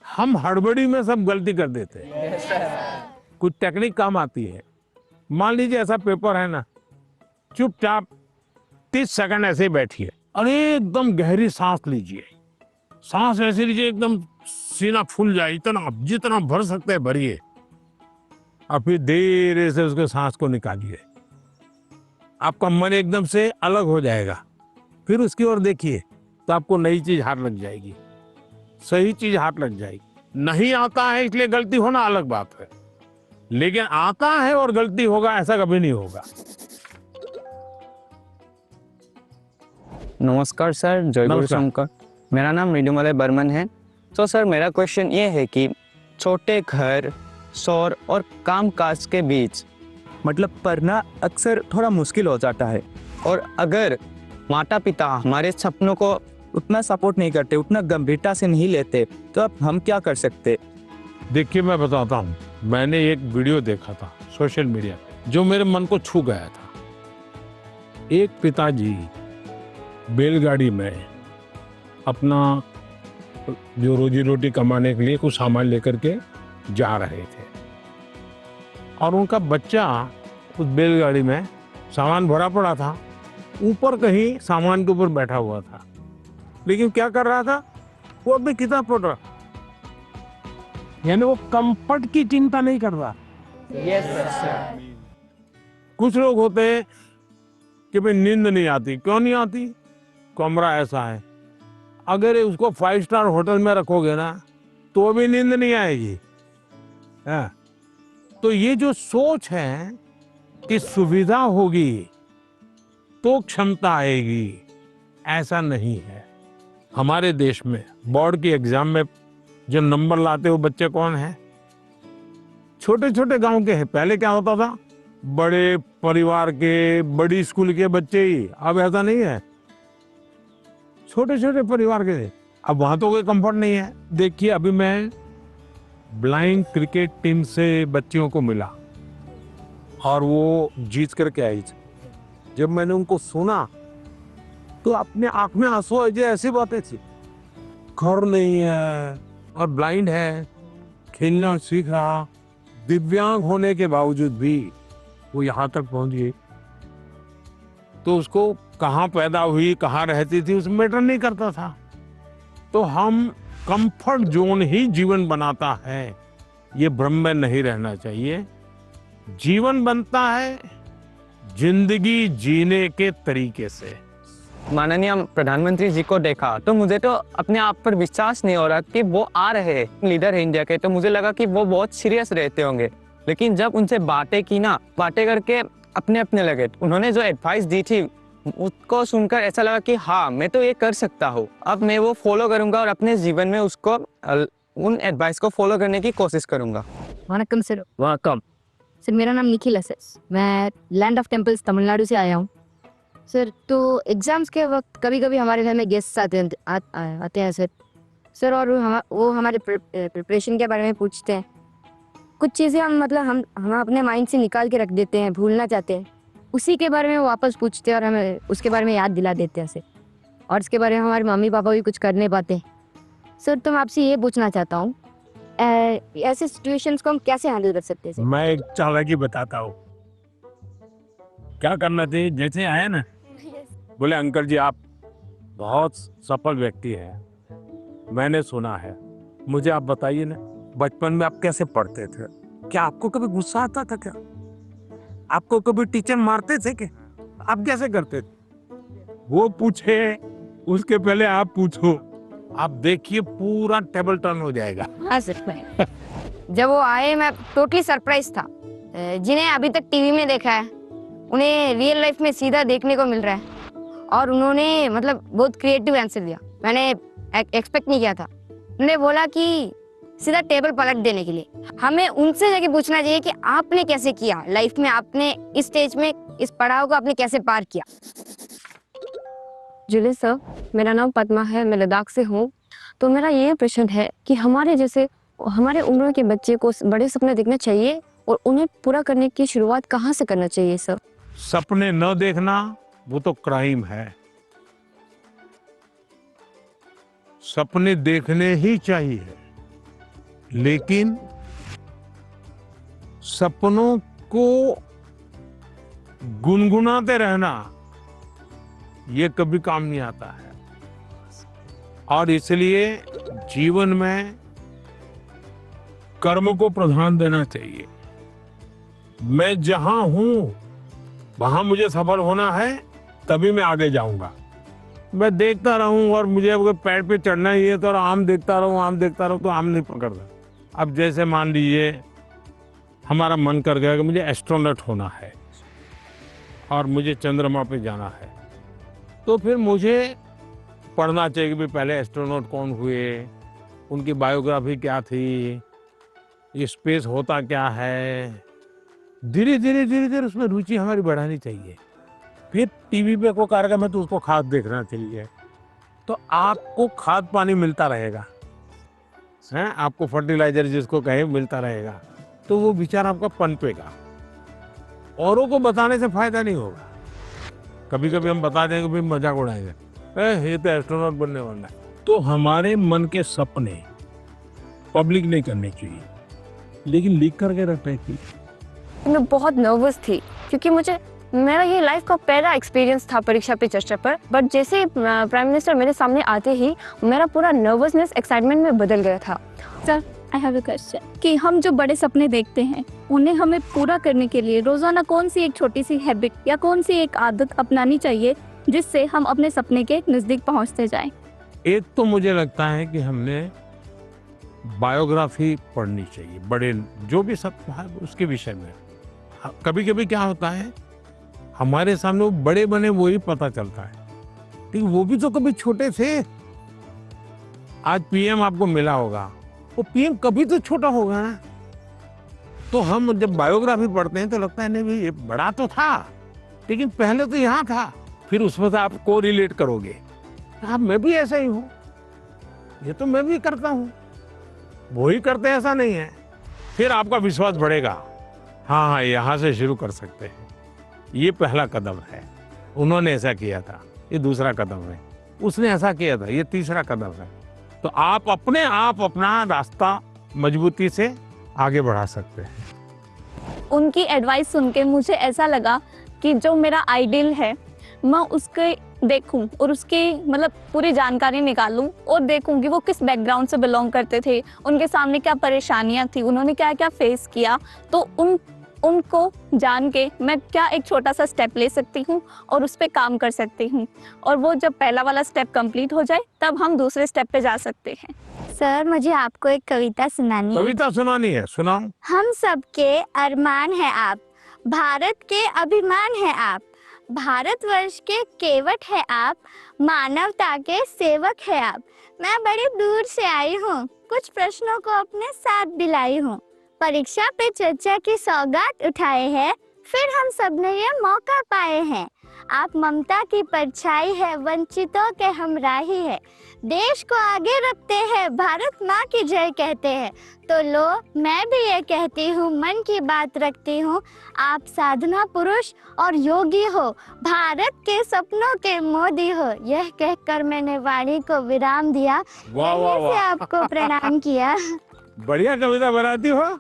हम हड़बड़ी में सब गलती कर देते हैं। कुछ टेक्निक काम आती है। मान लीजिए ऐसा पेपर है ना, चुपचाप 30 सेकंड ऐसे ही बैठिए और एकदम गहरी सांस लीजिए। सांस ऐसे लीजिए एकदम सीना फूल जाए, इतना जितना भर सकते हैं भरिए, और फिर धीरे से उसके सांस को निकालिए। आपका मन एकदम से अलग हो जाएगा। फिर उसकी ओर देखिए तो आपको नई चीज हाथ लग जाएगी, सही चीज हाथ लग जाएगी। नहीं आता है इसलिए गलती होना अलग बात है, लेकिन आता है और गलती होगा ऐसा कभी नहीं होगा। नमस्कार सर, जय गुरु नमस्कार। शंकर। मेरा नाम मृदुमलय बर्मन है। तो सर मेरा क्वेश्चन ये है कि छोटे घर, शोर और कामकाज के बीच मतलब पढ़ना अक्सर थोड़ा मुश्किल हो जाता है। और अगर माता पिता हमारे सपनों को उतना सपोर्ट नहीं करते, उतना गंभीरता से नहीं लेते, तो अब हम क्या कर सकते? देखिए मैं बताता हूँ, मैंने एक वीडियो देखा था सोशल मीडिया पे जो मेरे मन को छू गया था। एक पिताजी बैलगाड़ी में अपना जो रोजी रोटी कमाने के लिए कुछ सामान लेकर के जा रहे थे, और उनका बच्चा उस बैलगाड़ी में सामान भरा पड़ा था, ऊपर कहीं सामान के ऊपर बैठा हुआ था, लेकिन क्या कर रहा था? वो अपनी किताब पढ़ रहा, यानी वो कंफर्ट की चिंता नहीं कर रहा। कुछ लोग होते हैं कि भाई नींद नहीं आती। क्यों नहीं आती? कमरा ऐसा है, अगर उसको 5 स्टार होटल में रखोगे ना तो भी नींद नहीं आएगी। हाँ। तो ये जो सोच है कि सुविधा होगी तो क्षमता आएगी, ऐसा नहीं है। हमारे देश में बोर्ड की एग्जाम में जो नंबर लाते हो बच्चे कौन है? छोटे छोटे गांव के हैं। पहले क्या होता था? बड़े परिवार के, बड़ी स्कूल के बच्चे ही। अब ऐसा नहीं है, छोटे छोटे परिवार के थे। अब वहां तो कोई कंफर्ट नहीं है। देखिए अभी मैं ब्लाइंड क्रिकेट टीम से बच्चियों को मिला और वो जीत करके आई। जब मैंने उनको सुना तो अपने आंख में आंसू आ जाए, ऐसी बातें थी। घर नहीं है और ब्लाइंड है, खेलना सीख रहा, दिव्यांग होने के बावजूद भी वो यहाँ तक पहुंच गई। तो उसको कहाँ पैदा हुई, कहाँ रहती थी, उसमें मैटर नहीं करता था। तो हम कंफर्ट जोन ही जीवन बनाता है, ये भ्रम में नहीं रहना चाहिए। जीवन बनता है जिंदगी जीने के तरीके से। माननीय प्रधानमंत्री जी को देखा तो मुझे तो अपने आप पर विश्वास नहीं हो रहा कि वो आ रहे हैं, लीडर है इंडिया के। तो मुझे लगा कि वो बहुत सीरियस रहते होंगे, लेकिन जब उनसे बातें की ना, बातें करके अपने अपने लगे। उन्होंने जो एडवाइस दी थी उसको सुनकर ऐसा लगा कि हाँ मैं तो ये कर सकता हूँ। अब मैं वो फॉलो करूंगा और अपने जीवन में उसको उन एडवाइस को फॉलो करने की कोशिश करूंगा। वनकम सर। वेलकम सर मेरा नाम निखिल है सर, मैं लैंड ऑफ टेम्पल्स तमिलनाडु से आया हूँ सर। तो एग्जाम्स के वक्त कभी कभी हमारे घर में गेस्ट आते हैं सर, और वो हमारे प्रिपरेशन के बारे में पूछते हैं। कुछ चीज़ें हम अपने माइंड से निकाल के रख देते हैं, भूलना चाहते हैं, उसी के बारे में वो वापस पूछते हैं और हमें उसके बारे में याद दिला देते हैं सर। और इसके बारे में हमारे मम्मी पापा भी कुछ कर नहीं पाते। सर तो मैं आपसे ये पूछना चाहता हूँ ऐसे सिचुएशंस को हम कैसे हैंडल कर सकते हैं सर? मैं एक चालाकी बताता हूँ। क्या करना चाहिए, जैसे आए ना बोले अंकल जी आप बहुत सफल व्यक्ति हैं, मैंने सुना है, मुझे आप बताइए ना बचपन में आप कैसे पढ़ते थे? क्या आपको कभी गुस्सा आता था? क्या आपको कभी टीचर मारते थे? क्या आप कैसे करते थे? वो पूछे उसके पहले आप पूछो, आप देखिए पूरा टेबल टर्न हो जाएगा। हाँ सर, मैं जब वो आए मैं टोटली सरप्राइज था। जिन्हें अभी तक टीवी में देखा है उन्हें रियल लाइफ में सीधा देखने को मिल रहा है और उन्होंने मतलब बहुत क्रिएटिव आंसर दिया, मैंने एक्सपेक्ट नहीं किया था। उन्होंने बोला कि सीधा टेबल पलट देने के लिए हमें उनसे जाके पूछना चाहिए कि आपने कैसे किया लाइफ में, आपने इस स्टेज में इस पड़ाव को आपने कैसे पार किया। जुले सर, मेरा नाम पद्मा है, मैं लद्दाख से हूँ। तो मेरा ये प्रश्न है कि हमारे जैसे हमारे उम्र के बच्चे को बड़े सपने देखना चाहिए और उन्हें पूरा करने की शुरुआत कहाँ से करना चाहिए सर? सपने न देखना वो तो क्राइम है। सपने देखने ही चाहिए, लेकिन सपनों को गुनगुनाते रहना ये कभी काम नहीं आता है। और इसलिए जीवन में कर्म को प्रधान देना चाहिए। मैं जहां हूं वहां मुझे सफल होना है, तभी मैं आगे जाऊंगा। मैं देखता रहूं और मुझे अगर पेड़ पे चढ़ना ही है तो आम देखता रहूं तो आम नहीं पकड़ता। अब जैसे मान लीजिए हमारा मन कर गया कि मुझे एस्ट्रोनॉट होना है और मुझे चंद्रमा पे जाना है, तो फिर मुझे पढ़ना चाहिए कि भाई पहले एस्ट्रोनॉट कौन हुए, उनकी बायोग्राफी क्या थी, ये स्पेस होता क्या है। धीरे धीरे उसमें रुचि हमारी बढ़ानी चाहिए। फिर टीवी पे कोई कार्यक्रम है तो उसको खाद देखना चाहिए, तो आपको खाद पानी मिलता रहेगा, हैं, आपको फर्टिलाइजर जिसको कहे मिलता रहेगा, तो वो विचार आपका पनपेगा। औरों को बताने से फायदा नहीं होगा। कभी कभी हम बता देंगे भाई मजाक उड़ाएंगे, ये तो एस्ट्रोनॉट बनने वाला है। तो हमारे मन के सपने पब्लिक नहीं करने चाहिए, लेकिन लिख करके रखने चाहिए। मैं बहुत नर्वस थी क्योंकि मेरा ये लाइफ का पहला एक्सपीरियंस था परीक्षा पे चर्चा पर। बट जैसे प्राइम मिनिस्टर मेरे सामने आते ही मेरा पूरा नर्वसनेस एक्साइटमेंट में बदल गया था। Sir I have a question कि हम जो बड़े सपने देखते हैं उन्हें हमें पूरा करने के लिए रोजाना कौन सी एक छोटी सी हैबिट या कौन सी एक आदत अपनानी चाहिए जिससे हम अपने सपने के नजदीक पहुंचते जाएं? एक तो मुझे लगता है कि हमने बायोग्राफी पढ़नी चाहिए, बड़े जो भी सब है उसके विषय में। कभी कभी क्या होता है हमारे सामने वो बड़े बने वो ही पता चलता है, लेकिन वो भी तो कभी छोटे थे। आज पीएम आपको मिला होगा, वो पीएम कभी तो छोटा होगा ना। तो हम जब बायोग्राफी पढ़ते हैं तो लगता है नहीं भाई ये बड़ा तो था, लेकिन पहले तो यहाँ था। फिर उसमें से आप को रिलेट करोगे, आप मैं भी ऐसा ही हूँ, ये तो मैं भी करता हूँ, वो ही करते हैं ऐसा नहीं है। फिर आपका विश्वास बढ़ेगा, हाँ यहाँ से शुरू कर सकते हैं। ये पहला कदम है, उन्होंने ऐसा किया था, ये दूसरा कदम है, उसने ऐसा किया था, ये तीसरा कदम है। तो आप अपने आप अपना रास्ता मजबूती से आगे बढ़ा सकते हैं। उनकी एडवाइस सुन के मुझे ऐसा लगा कि जो मेरा आइडियल है मैं उसके देखूं और उसकी मतलब पूरी जानकारी निकालूं और देखूं कि वो किस बैकग्राउंड से बिलोंग करते थे, उनके सामने क्या परेशानियां थी, उन्होंने क्या क्या फेस किया। तो उनको जान के मैं क्या एक छोटा सा स्टेप ले सकती हूँ और उस पर काम कर सकती हूँ, और वो जब पहला वाला स्टेप कंप्लीट हो जाए तब हम दूसरे स्टेप पे जा सकते हैं। सर मुझे आपको एक कविता सुनानी है। कविता सुनानी है, सुनाओ। हम सबके अरमान है आप, भारत के अभिमान है आप, भारतवर्ष के केवट है आप, मानवता के सेवक है आप। मैं बड़ी दूर से आई हूँ, कुछ प्रश्नों को अपने साथ दिलाई हूँ, परीक्षा पे चर्चा की सौगात उठाए हैं, फिर हम सबने ये मौका पाए हैं। आप ममता की परछाई है, वंचितों के हमराही है, देश को आगे रखते हैं, भारत माँ की जय कहते हैं। तो लो मैं भी ये कहती हूँ, मन की बात रखती हूँ, आप साधना पुरुष और योगी हो, भारत के सपनों के मोदी हो। यह कहकर मैंने वाणी को विराम दिया, वाह वाह यहीं से वाह, आपको प्रणाम किया। बढ़िया कविता बनाती हो।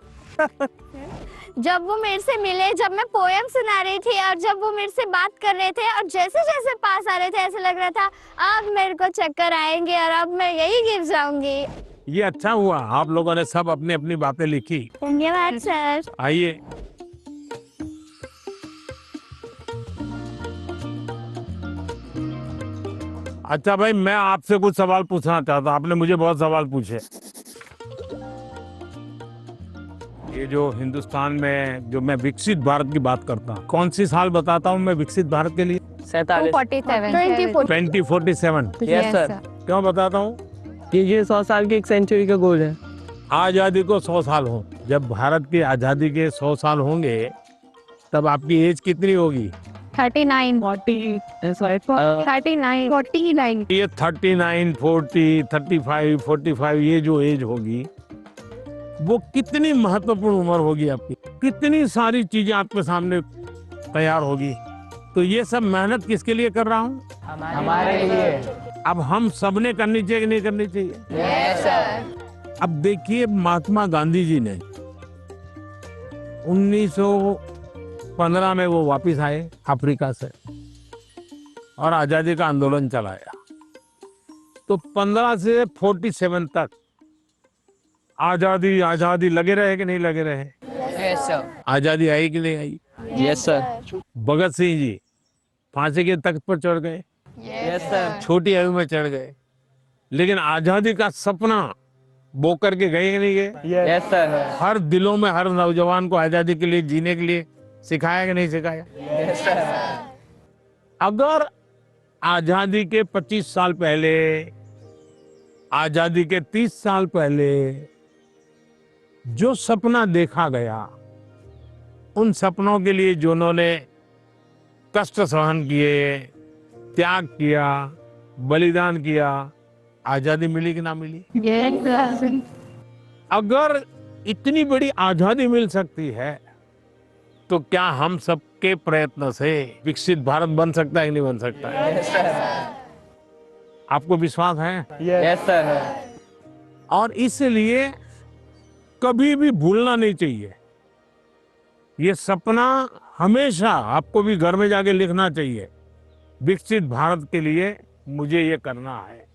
जब वो मेरे से मिले, जब मैं पोयम सुना रही थी और जब वो मेरे से बात कर रहे थे और जैसे जैसे पास आ रहे थे ऐसे लग रहा था अब मेरे को चक्कर आएंगे और अब मैं यही गिर जाऊंगी। ये अच्छा हुआ, आप लोगों ने सब अपनी अपनी बातें लिखी। धन्यवाद सर। आइए, अच्छा भाई, मैं आपसे कुछ सवाल पूछना चाहता हूँ। आपने मुझे बहुत सवाल पूछे। ये जो हिंदुस्तान में जो मैं विकसित भारत की बात करता हूँ, कौन सी साल बताता हूँ मैं विकसित भारत के लिए? 2047। Yes sir. क्यों बताता हूँ? ये 100 साल की एक सेंचुरी का गोल है। आजादी को 100 साल हो, जब भारत की आजादी के 100 साल होंगे तब आपकी एज कितनी होगी? 39 ये 39, 40, 35, 45 ये जो एज होगी वो कितनी महत्वपूर्ण उम्र होगी आपकी, कितनी सारी चीजें आपके सामने तैयार होगी। तो ये सब मेहनत किसके लिए कर रहा हूँ? हमारे लिए। अब हम सबने करनी चाहिए कि नहीं करनी चाहिए? Yes sir. अब देखिए, महात्मा गांधी जी ने 1915 में वो वापस आए अफ्रीका से और आजादी का आंदोलन चलाया। तो 15 से 47 तक आजादी आजादी लगे रहे कि नहीं लगे रहे? Yes sir. आजादी आई कि नहीं आई? Yes sir. भगत सिंह जी फांसी के तख्त पर चढ़ गए, यस सर। छोटी आयु में चढ़ गए, लेकिन आजादी का सपना बो करके गए कि नहीं गए? Yes sir. हर दिलों में हर नौजवान को आजादी के लिए जीने के लिए सिखाया कि नहीं सिखाया? Yes sir. अगर आजादी के 25 साल पहले, आजादी के 30 साल पहले जो सपना देखा गया, उन सपनों के लिए जिन्होंने कष्ट सहन किए, त्याग किया, बलिदान किया, आजादी मिली कि ना मिली? अगर इतनी बड़ी आजादी मिल सकती है तो क्या हम सबके प्रयत्न से विकसित भारत बन सकता है कि नहीं बन सकता है? Yes sir. आपको विश्वास है? Yes sir. और इसलिए कभी भी भूलना नहीं चाहिए। ये सपना हमेशा आपको भी घर में जाके लिखना चाहिए, विकसित भारत के लिए मुझे ये करना है।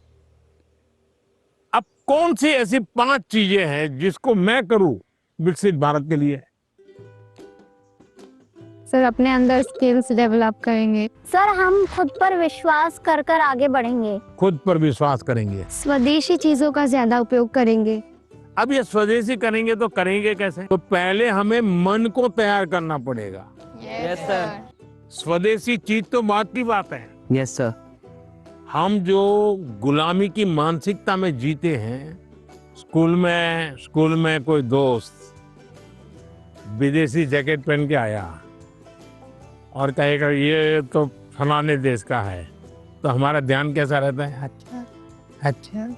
अब कौन सी ऐसी 5 चीजें हैं जिसको मैं करूं विकसित भारत के लिए? सर अपने अंदर स्किल्स डेवलप करेंगे। सर हम खुद पर विश्वास कर कर आगे बढ़ेंगे। खुद पर विश्वास करेंगे। स्वदेशी चीजों का ज्यादा उपयोग करेंगे। अब ये स्वदेशी करेंगे तो करेंगे कैसे? तो पहले हमें मन को तैयार करना पड़ेगा। Yes sir. स्वदेशी चीज तो बात की बात है। Yes sir. हम जो गुलामी की मानसिकता में जीते हैं, स्कूल में कोई दोस्त विदेशी जैकेट पहन के आया और कहेगा ये तो फलाने देश का है, तो हमारा ध्यान कैसा रहता है? अच्छा अच्छा,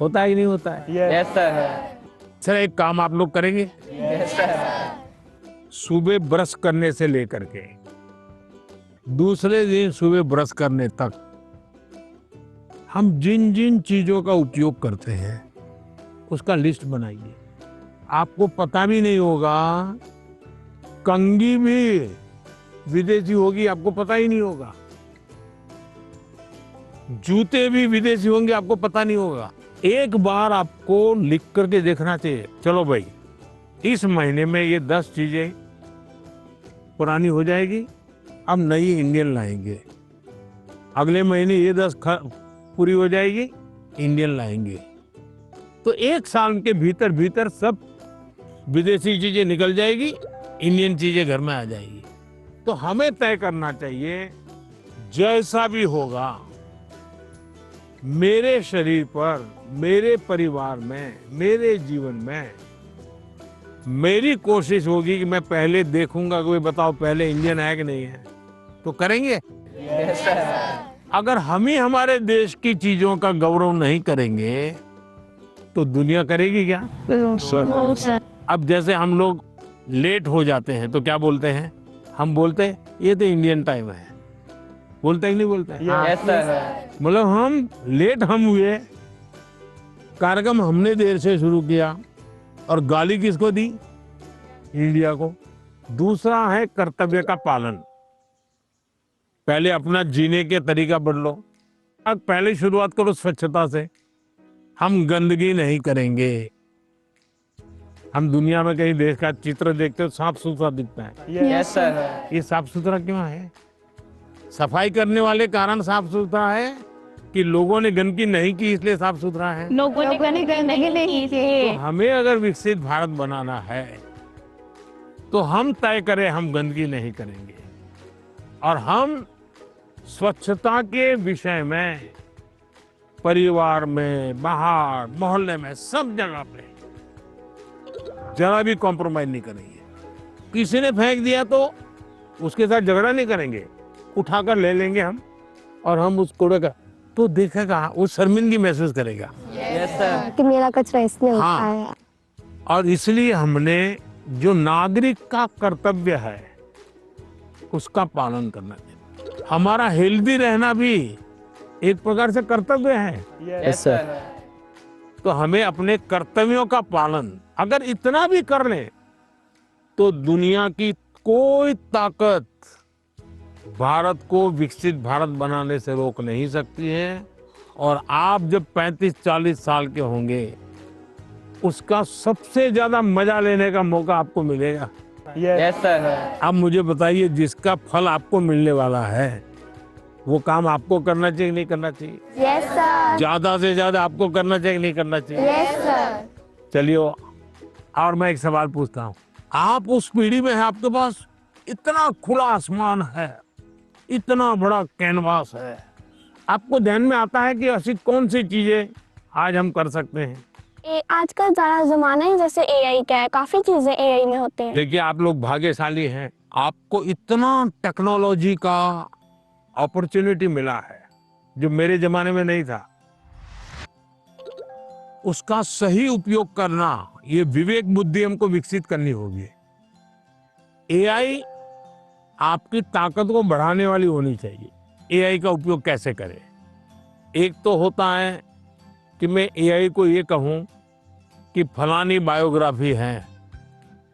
होता है कि नहीं होता है? Yes sir. सर एक काम आप लोग करेंगे? Yes sir. सुबह ब्रश करने से लेकर के दूसरे दिन सुबह ब्रश करने तक हम जिन जिन चीजों का उपयोग करते हैं उसका लिस्ट बनाइए। आपको पता भी नहीं होगा, कंघी भी विदेशी होगी, आपको पता ही नहीं होगा। जूते भी विदेशी होंगे, आपको पता नहीं होगा। एक बार आपको लिख करके देखना चाहिए, चलो भाई इस महीने में ये 10 चीजें पुरानी हो जाएगी, अब नई इंडियन लाएंगे। अगले महीने ये 10 पूरी हो जाएगी, इंडियन लाएंगे। तो 1 साल के भीतर भीतर सब विदेशी चीजें निकल जाएगी, इंडियन चीजें घर में आ जाएगी। तो हमें तय करना चाहिए, जैसा भी होगा मेरे शरीर पर, मेरे परिवार में, मेरे जीवन में, मेरी कोशिश होगी कि मैं पहले देखूंगा कि बताओ पहले इंडियन है कि नहीं है। तो करेंगे? अगर हम ही हमारे देश की चीजों का गौरव नहीं करेंगे तो दुनिया करेगी क्या? अब जैसे हम लोग लेट हो जाते हैं तो क्या बोलते हैं? हम बोलते हैं ये तो इंडियन टाइम है, बोलते हैं कि नहीं बोलते हैं? मतलब हम लेट हम हुए, कार्यक्रम हमने देर से शुरू किया और गाली किसको दी? इंडिया को। दूसरा है कर्तव्य का पालन। पहले अपना जीने के तरीका बदलो। अब पहले शुरुआत करो स्वच्छता से। हम गंदगी नहीं करेंगे। हम दुनिया में कहीं देश का चित्र देखते हो साफ सुथरा दिखता है। ये साफ सुथरा क्यों है? सफाई करने वाले कारण साफ सुथरा है कि लोगों ने गंदगी नहीं की इसलिए साफ सुथरा है? लोगों ने गंदगी नहीं की। तो हमें अगर विकसित भारत बनाना है तो हम तय करें हम गंदगी नहीं करेंगे और हम स्वच्छता के विषय में परिवार में, बाहर, मोहल्ले में, सब जगह पे जरा भी कॉम्प्रोमाइज नहीं करेंगे। किसी ने फेंक दिया तो उसके साथ झगड़ा नहीं करेंगे, उठाकर ले लेंगे हम और हम उस कूड़े का तो देखेगा, वो शर्मिंदगी महसूस करेगा कि मेरा कचरा इसने हाँ। उठाया। और इसलिए हमने जो नागरिक का कर्तव्य है उसका पालन करना चाहिए। हमारा हेल्दी रहना भी एक प्रकार से कर्तव्य है। तो हमें अपने कर्तव्यों का पालन अगर इतना भी कर ले तो दुनिया की कोई ताकत भारत को विकसित भारत बनाने से रोक नहीं सकती है। और आप जब 35-40 साल के होंगे उसका सबसे ज्यादा मजा लेने का मौका आपको मिलेगा। अब मुझे बताइए, जिसका फल आपको मिलने वाला है वो काम आपको करना चाहिए नहीं करना चाहिए? Yes sir. ज्यादा से ज्यादा आपको करना चाहिए नहीं करना चाहिए? Yes sir. चलिए, और मैं एक सवाल पूछता हूँ। आप उस पीढ़ी में है, आपके पास इतना खुला आसमान है, इतना बड़ा कैनवास है, आपको ध्यान में आता है कि ऐसी कौन सी चीजें आज हम कर सकते हैं? आजकल ज़्यादा ज़माना है जैसे एआई का है, काफ़ी चीज़ें एआई में होते हैं। देखिए, आप लोग भाग्यशाली हैं, आपको इतना टेक्नोलॉजी का अपॉर्चुनिटी मिला है जो मेरे जमाने में नहीं था। उसका सही उपयोग करना, ये विवेक बुद्धि हमको विकसित करनी होगी। एआई आपकी ताकत को बढ़ाने वाली होनी चाहिए। एआई का उपयोग कैसे करें? एक तो होता है कि मैं एआई को ये कहूं कि फलानी बायोग्राफी है,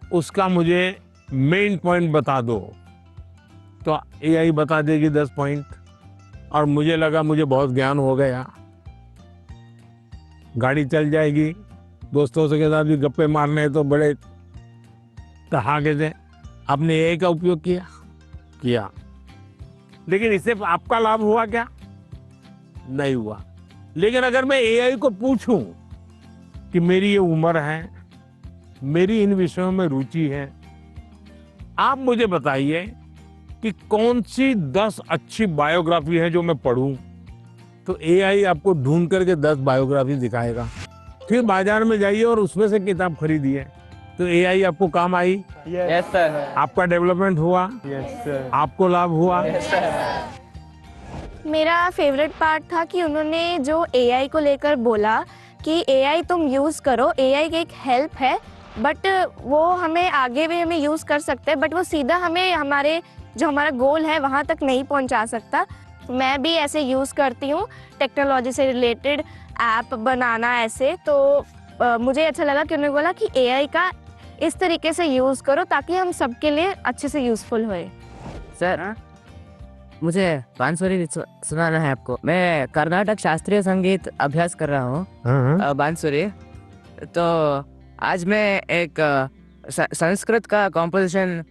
उसका मुझे मेन पॉइंट बता दो, तो एआई बता देगी 10 पॉइंट और मुझे लगा मुझे बहुत ज्ञान हो गया, गाड़ी चल जाएगी, दोस्तों के साथ भी गप्पे मारने तो बड़े तहाके से। आपने एआई का उपयोग किया, लेकिन इससे आपका लाभ हुआ क्या? नहीं हुआ। लेकिन अगर मैं एआई को पूछूं कि मेरी ये उम्र है, मेरी इन विषयों में रुचि है, आप मुझे बताइए कि कौन सी 10 अच्छी बायोग्राफी है जो मैं पढूं, तो एआई आपको ढूंढ करके 10 बायोग्राफी दिखाएगा। फिर बाजार में जाइए और उसमें से किताब खरीदिए, तो एआई आपको काम आई। Yes sir. आपका डेवलपमेंट हुआ। Yes sir. आपको लाभ हुआ। मेरा फेवरेट पार्ट था कि उन्होंने जो एआई को लेकर बोला कि एआई तुम यूज़ करो, एआई की एक हेल्प है, बट वो हमें आगे भी हमें यूज़ कर सकते हैं, बट वो सीधा हमें हमारे जो हमारा गोल है वहाँ तक नहीं पहुँचा सकता। मैं भी ऐसे यूज़ करती हूँ टेक्नोलॉजी से रिलेटेड ऐप बनाना ऐसे, तो मुझे अच्छा लगा कि उन्होंने बोला कि एआई का इस तरीके से यूज़ करो ताकि हम सबके लिए अच्छे से यूज़फुल होए। सर, मुझे बांसुरी सुनाना है आपको। मैं कर्नाटक शास्त्रीय संगीत अभ्यास कर रहा हूँ, बांसुरी। तो आज मैं एक संस्कृत का कॉम्पोजिशन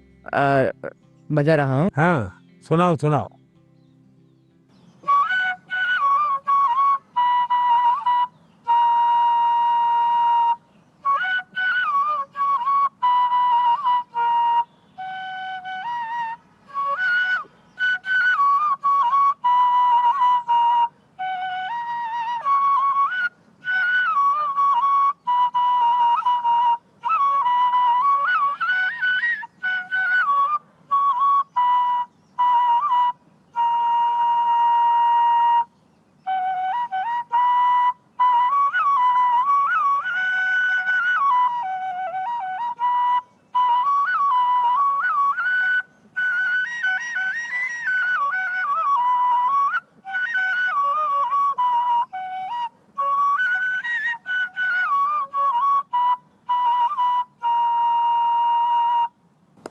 बजा रहा हूँ। हाँ, सुनाओ।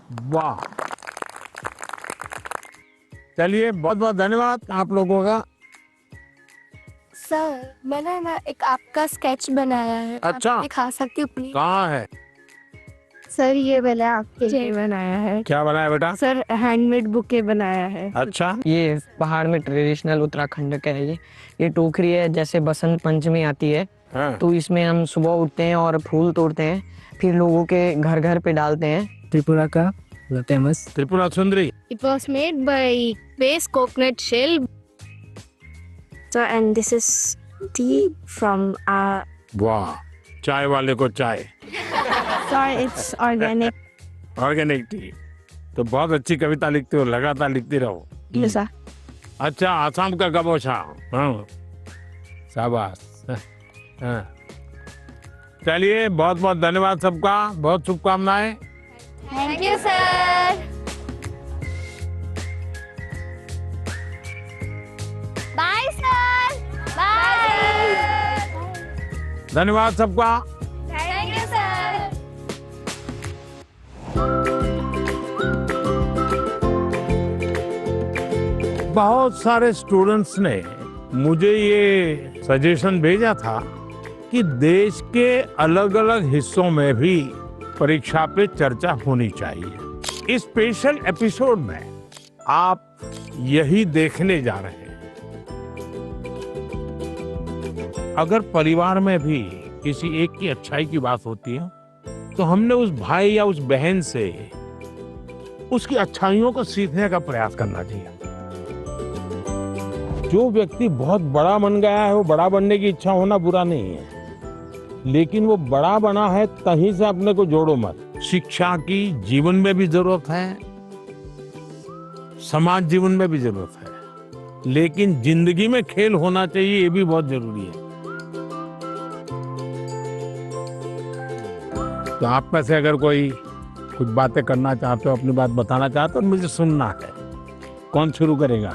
वाह, चलिए बहुत बहुत धन्यवाद आप लोगों का। सर मैंने ना एक आपका स्केच बनाया है, अच्छा। आप दिखा सकती हूँ प्लीज? कहाँ है? सर ये मैंने आपके लिए बनाया है। क्या बनाया बेटा? सर हैंडमेड बुके बनाया है। अच्छा, ये पहाड़ में ट्रेडिशनल उत्तराखंड का है। ये टोकरी है, जैसे बसंत पंचमी आती है हाँ। तो इसमें हम सुबह उठते हैं और फूल तोड़ते हैं, फिर लोगों के घर घर पे डालते हैं। त्रिपुरा का famous Tripura Sundari. It was made by base coconut shell. So and this is tea from वाह, चाय वाले को चाय, sorry it's organic. Organic T. तो बहुत अच्छी कविता लिखते हो, लगातार लिखती रहो। Yes, sir. अच्छा, आसाम का गबोशा। हाँ, शाबाश। हाँ। चलिए बहुत बहुत धन्यवाद सबका, बहुत शुभकामनाएं। Thank you sir. Bye sir. Bye. धन्यवाद सबका। Thank you sir. बहुत सारे स्टूडेंट्स ने मुझे ये सजेशन भेजा था कि देश के अलग अलग हिस्सों में भी परीक्षा पे चर्चा होनी चाहिए। इस स्पेशल एपिसोड में आप यही देखने जा रहे हैं। अगर परिवार में भी किसी एक की अच्छाई की बात होती है तो हमने उस भाई या उस बहन से उसकी अच्छाइयों को सीखने का प्रयास करना चाहिए। जो व्यक्ति बहुत बड़ा बन गया है, वो बड़ा बनने की इच्छा होना बुरा नहीं है, लेकिन वो बड़ा बना है कहीं से अपने को जोड़ो मत। शिक्षा की जीवन में भी जरूरत है, समाज जीवन में भी जरूरत है, लेकिन जिंदगी में खेल होना चाहिए, ये भी बहुत जरूरी है। तो आप में से अगर कोई कुछ बातें करना चाहते हो, अपनी बात बताना चाहते हो, मुझे सुनना है। कौन शुरू करेगा?